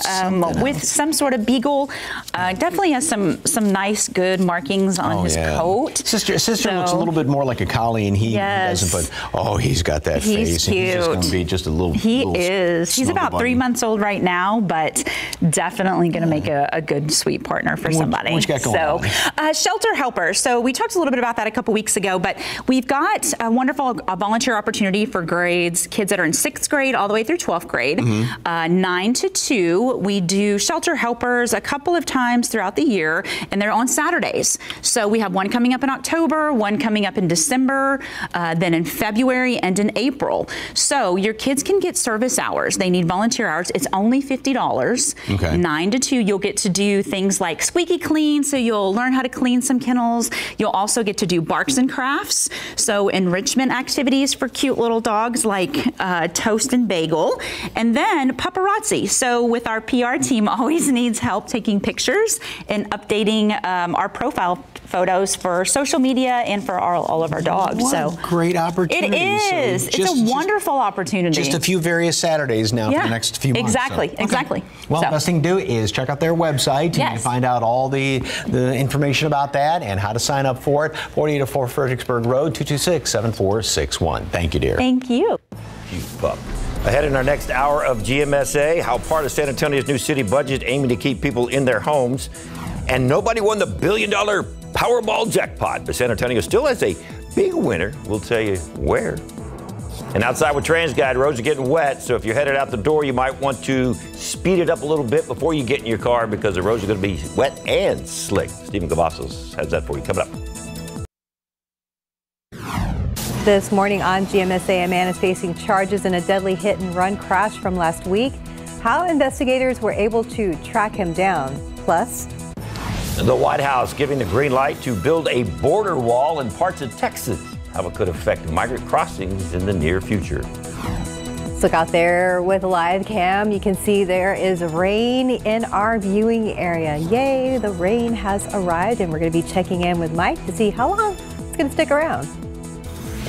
with some sort of beagle. Definitely has some nice, good markings on his coat. Sister looks a little bit more like a collie, and he doesn't. But he's got that face. Cute. He's just going to be just a little. He is. He's about 3 months old right now, but definitely going to make a good, sweet partner for somebody. What you got going on? Shelter helper. So we talked a little bit about that a couple weeks ago, but we've got a wonderful volunteer opportunity for grades. Kids that are in 6th grade all the way through 12th grade, 9 to 2. We do shelter helpers a couple of times throughout the year, and they're on Saturdays. So we have one coming up in October, one coming up in December, then in February and in April. So your kids can get service hours. They need volunteer hours. It's only $50. Okay. 9 to 2, you'll get to do things like squeaky clean, so you'll learn how to clean some kennels. You'll also get to do barks and crafts, so enrichment activities for cute little dogs like Toast and Bagel, and then paparazzi. So with our PR team always needs help taking pictures and updating our profile photos for social media and for all of our dogs. What a great opportunity. It is. So it's a wonderful opportunity. Just a few various Saturdays now for the next few months. Exactly. So. Exactly. Well, best thing to do is check out their website and find out all the information about that and how to sign up for it. 4804 Fredericksburg Road, 226-7461. Thank you, dear. Thank you. Cute pup. Ahead in our next hour of GMSA, how part of San Antonio's new city budget aiming to keep people in their homes. And nobody won the $1 billion Powerball jackpot, but San Antonio still has a big winner. We'll tell you where. And outside with TransGuide, roads are getting wet, so if you're headed out the door, you might want to speed it up a little bit before you get in your car because the roads are going to be wet and slick. Stephen Cavazos has that for you coming up. This morning on GMSA, a man is facing charges in a deadly hit-and-run crash from last week. How investigators were able to track him down. Plus, the White House giving the green light to build a border wall in parts of Texas. How it could affect migrant crossings in the near future. Let's look out there with a live cam. You can see there is rain in our viewing area. Yay, the rain has arrived, and we're going to be checking in with Mike to see how long it's going to stick around.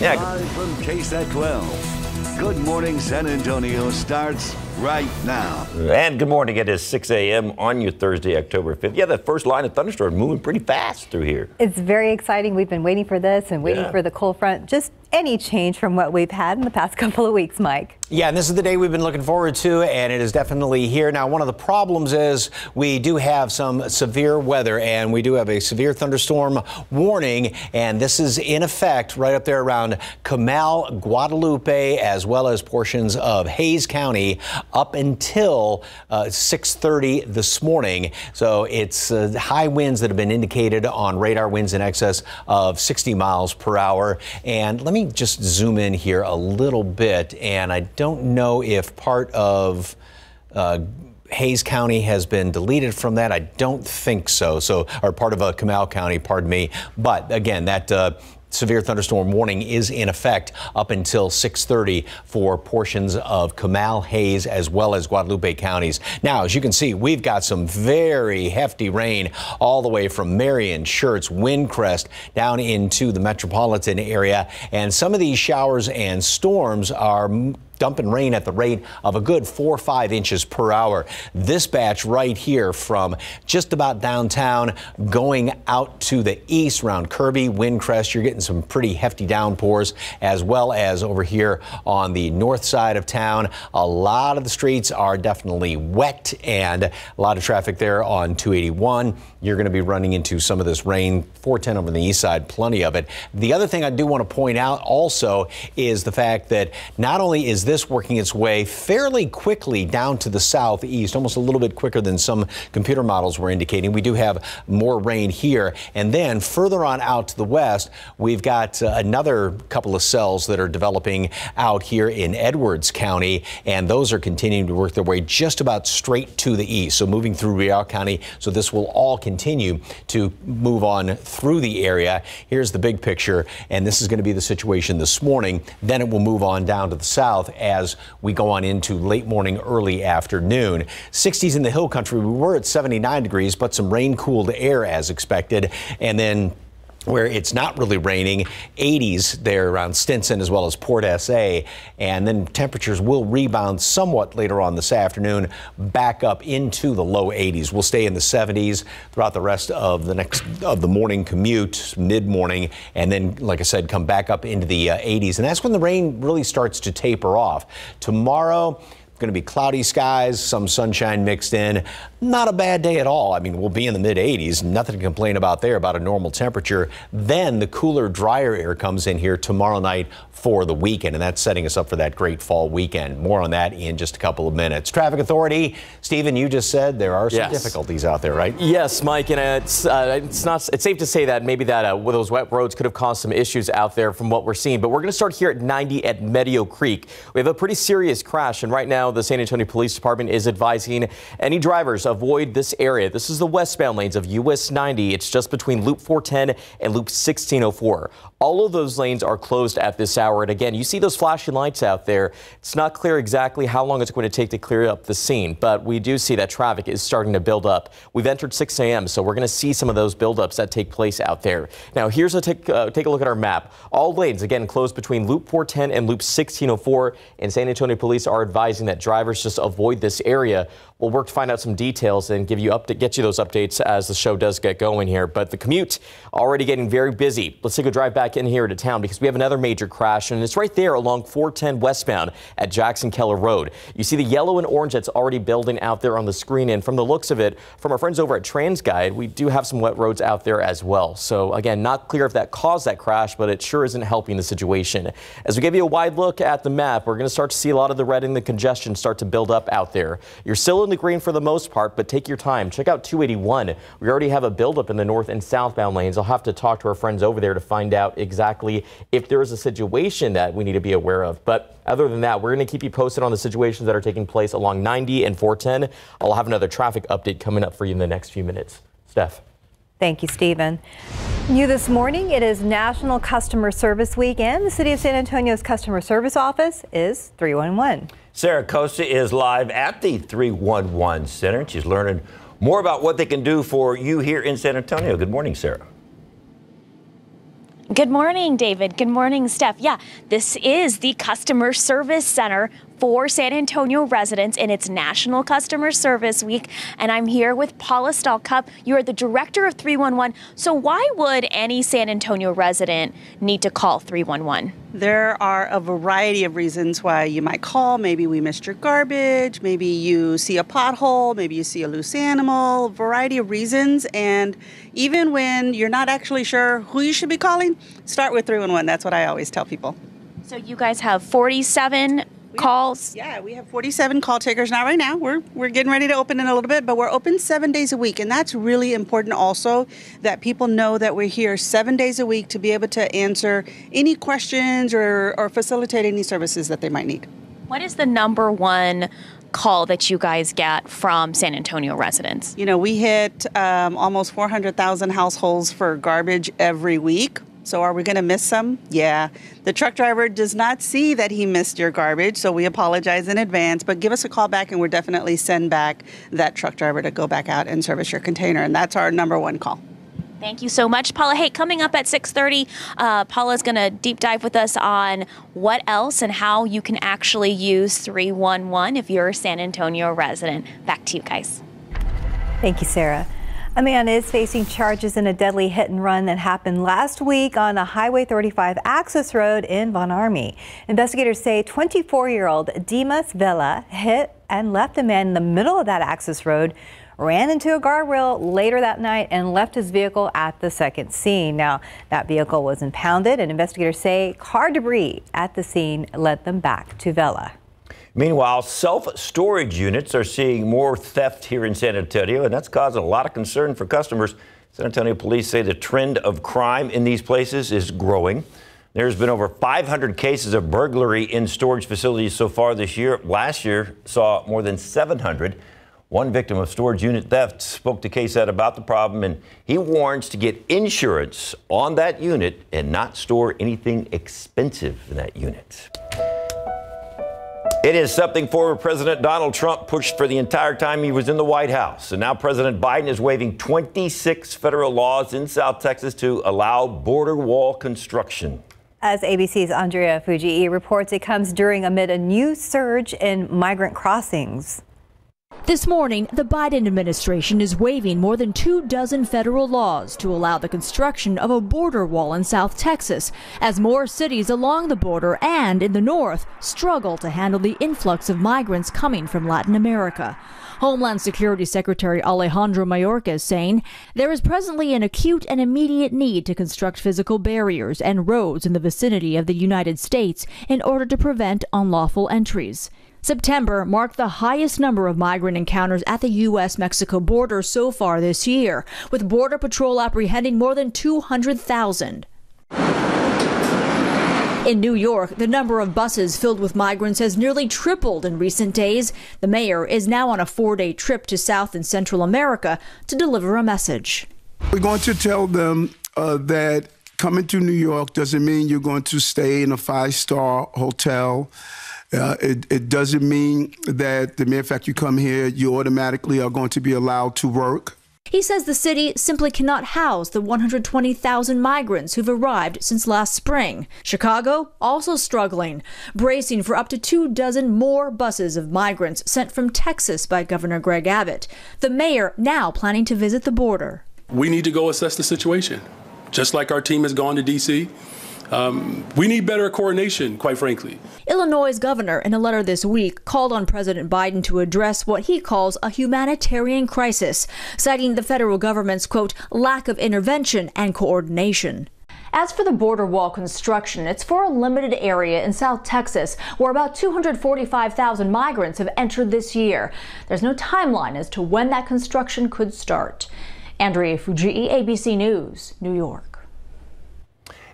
Yeah. Live from KSAT 12. Good morning, San Antonio starts right now. And good morning. It is 6 a.m. on your Thursday, October 5th. Yeah, that first line of thunderstorm moving pretty fast through here. It's very exciting. We've been waiting for this and waiting for the cold front. Just any change from what we've had in the past couple of weeks, Mike. Yeah, and this is the day we've been looking forward to, and it is definitely here. Now, one of the problems is we do have some severe weather, and we do have a severe thunderstorm warning, and this is in effect right up there around Comal, Guadalupe, as well as portions of Hays County up until 6:30 this morning. So it's high winds that have been indicated on radar, winds in excess of 60 miles per hour. And let me just zoom in here a little bit, and I don't know if part of Hays County has been deleted from that. I don't think so. Or part of Comal County, pardon me. But again, that severe thunderstorm warning is in effect up until 6:30 for portions of Comal, Hays, as well as Guadalupe counties. Now, as you can see, we've got some very hefty rain all the way from Marion, Schertz, Windcrest down into the metropolitan area. And some of these showers and storms are dumping rain at the rate of a good 4 or 5 inches per hour. This batch right here from just about downtown going out to the east around Kirby, Windcrest, you're getting some pretty hefty downpours, as well as over here on the north side of town. A lot of the streets are definitely wet and a lot of traffic there on 281. You're going to be running into some of this rain. 410 over the east side, plenty of it. The other thing I do want to point out also is the fact that not only is this working its way fairly quickly down to the southeast, almost a little bit quicker than some computer models were indicating. We do have more rain here. And then further on out to the west, we've got another couple of cells that are developing out here in Edwards County, and those are continuing to work their way just about straight to the east. So moving through Real County. So this will all continue to move on through the area. Here's the big picture, and this is going to be the situation this morning. Then it will move on down to the south as we go on into late morning, early afternoon. 60s in the hill country. We were at 79 degrees, but some rain-cooled air as expected. And then where it's not really raining, 80s there around Stinson as well as Port SA. And then temperatures will rebound somewhat later on this afternoon, back up into the low 80s. We'll stay in the 70s throughout the rest of the morning commute, mid-morning, and then, like I said, come back up into the 80s. And that's when the rain really starts to taper off. Tomorrow, going to be cloudy skies, some sunshine mixed in. Not a bad day at all. I mean, we'll be in the mid 80s. Nothing to complain about there, about a normal temperature. Then the cooler, drier air comes in here tomorrow night for the weekend, and that's setting us up for that great fall weekend. More on that in just a couple of minutes. Traffic Authority, Stephen, you just said there are some difficulties out there, right? Yes, Mike, and it's safe to say that maybe that those wet roads could have caused some issues out there from what we're seeing. But we're going to start here at 90 at Meadow Creek. We have a pretty serious crash, and right now the San Antonio Police Department is advising any drivers avoid this area. This is the westbound lanes of US 90. It's just between Loop 410 and Loop 1604. All of those lanes are closed at this hour. And again, you see those flashing lights out there. It's not clear exactly how long it's going to take to clear up the scene, but we do see that traffic is starting to build up. We've entered 6 a.m., so we're going to see some of those buildups that take place out there. Now, here's take a look at our map. All lanes, again, closed between Loop 410 and Loop 1604. And San Antonio police are advising that drivers just avoid this area. We'll work to find out some details and get you those updates as the show does get going here. But the commute already getting very busy. Let's take a drive back in here to town because we have another major crash, and it's right there along 410 westbound at Jackson Keller Road. You see the yellow and orange that's already building out there on the screen, and from the looks of it, from our friends over at TransGuide, we do have some wet roads out there as well. So again, not clear if that caused that crash, but it sure isn't helping the situation. As we give you a wide look at the map, we're going to start to see a lot of the red and the congestion start to build up out there. You're still in the green for the most part, but take your time. Check out 281. We already have a buildup in the north and southbound lanes. I'll have to talk to our friends over there to find out exactly if there is a situation that we need to be aware of. But other than that, we're going to keep you posted on the situations that are taking place along 90 and 410. I'll have another traffic update coming up for you in the next few minutes. Steph. Thank you, Stephen. New this morning, it is National Customer Service Week, and the City of San Antonio's Customer Service Office is 311. Sarah Costa is live at the 311 Center. She's learning more about what they can do for you here in San Antonio. Good morning, Sarah. Good morning, David. Good morning, Steph. Yeah, this is the Customer Service Center for San Antonio residents, and it's National Customer Service Week. And I'm here with Paula Stalcup. You are the director of 311. So why would any San Antonio resident need to call 311? There are a variety of reasons why you might call. Maybe we missed your garbage. Maybe you see a pothole. Maybe you see a loose animal. A variety of reasons. And even when you're not actually sure who you should be calling, start with 311. That's what I always tell people. So you guys have 47 calls? Yeah, we have 47 call takers now. Right now, we're getting ready to open in a little bit, but we're open 7 days a week. And that's really important also, that people know that we're here 7 days a week to be able to answer any questions or facilitate any services that they might need. What is the number one call that you guys get from San Antonio residents? You know, we hit almost 400,000 households for garbage every week. So are we going to miss some? Yeah. The truck driver does not see that he missed your garbage, so we apologize in advance, but give us a call back and we'll definitely send back that truck driver to go back out and service your container. And that's our number one call. Thank you so much, Paula. Hey, coming up at 6:30, Paula's going to deep dive with us on what else and how you can actually use 311 if you're a San Antonio resident. Back to you guys. Thank you, Sarah. A man is facing charges in a deadly hit and run that happened last week on a Highway 35 access road in Von Army. Investigators say 24-year-old Dimas Vela hit and left a man in the middle of that access road, ran into a guardrail later that night and left his vehicle at the second scene. Now, that vehicle was impounded, and investigators say car debris at the scene led them back to Vela. Meanwhile, self-storage units are seeing more theft here in San Antonio, and that's causing a lot of concern for customers. San Antonio police say the trend of crime in these places is growing. There's been over 500 cases of burglary in storage facilities so far this year. Last year saw more than 700. One victim of storage unit theft spoke to KSAT about the problem, and he warns to get insurance on that unit and not store anything expensive in that unit. It is something former President Donald Trump pushed for the entire time he was in the White House. And now President Biden is waiving 26 federal laws in South Texas to allow border wall construction. As ABC's Andrea Fujii reports, it comes amid a new surge in migrant crossings. This morning, the Biden administration is waiving more than 24 federal laws to allow the construction of a border wall in South Texas, as more cities along the border and in the north struggle to handle the influx of migrants coming from Latin America. Homeland Security Secretary Alejandro Mayorkas saying there is presently an acute and immediate need to construct physical barriers and roads in the vicinity of the United States in order to prevent unlawful entries. September marked the highest number of migrant encounters at the U.S.-Mexico border so far this year, with Border Patrol apprehending more than 200,000. In New York, the number of buses filled with migrants has nearly tripled in recent days. The mayor is now on a 4-day trip to South and Central America to deliver a message. We're going to tell them that coming to New York doesn't mean you're going to stay in a 5-star hotel. It doesn't mean that the mere fact you come here, you automatically are going to be allowed to work. He says the city simply cannot house the 120,000 migrants who've arrived since last spring. Chicago also struggling, bracing for up to 24 more buses of migrants sent from Texas by Governor Greg Abbott. The mayor now planning to visit the border. We need to go assess the situation. Just like our team has gone to D.C., we need better coordination, quite frankly. Illinois' governor, in a letter this week, called on President Biden to address what he calls a humanitarian crisis, citing the federal government's, quote, lack of intervention and coordination. As for the border wall construction, it's for a limited area in South Texas, where about 245,000 migrants have entered this year. There's no timeline as to when that construction could start. Andrea Fujii, ABC News, New York.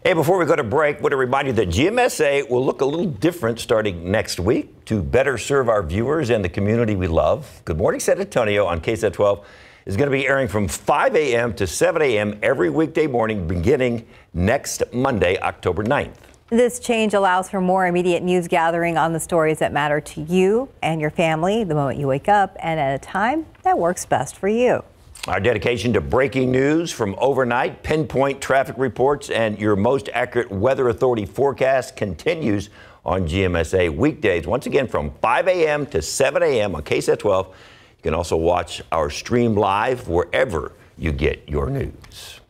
Hey, before we go to break, I want to remind you that GMSA will look a little different starting next week to better serve our viewers and the community we love. Good Morning San Antonio on KSAT 12 is going to be airing from 5 a.m. to 7 a.m. every weekday morning beginning next Monday, October 9th. This change allows for more immediate news gathering on the stories that matter to you and your family the moment you wake up and at a time that works best for you. Our dedication to breaking news from overnight, pinpoint traffic reports, and your most accurate Weather Authority forecast continues on GMSA weekdays. Once again, from 5 a.m. to 7 a.m. on KSAT 12. You can also watch our stream live wherever you get your news.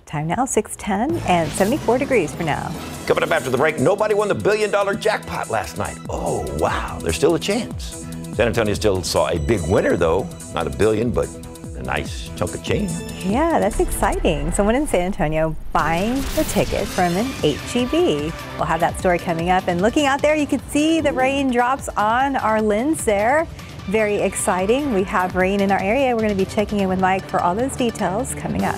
Time now, 6:10 and 74 degrees for now. Coming up after the break, nobody won the $1 billion jackpot last night. Oh, wow, there's still a chance. San Antonio still saw a big winner, though. Not $1 billion, but a nice chunk of change. Yeah, that's exciting. Someone in San Antonio buying the ticket from an HEB. We'll have that story coming up. And looking out there, you can see the raindrops on our lens there. Very exciting. We have rain in our area. We're going to be checking in with Mike for all those details coming up.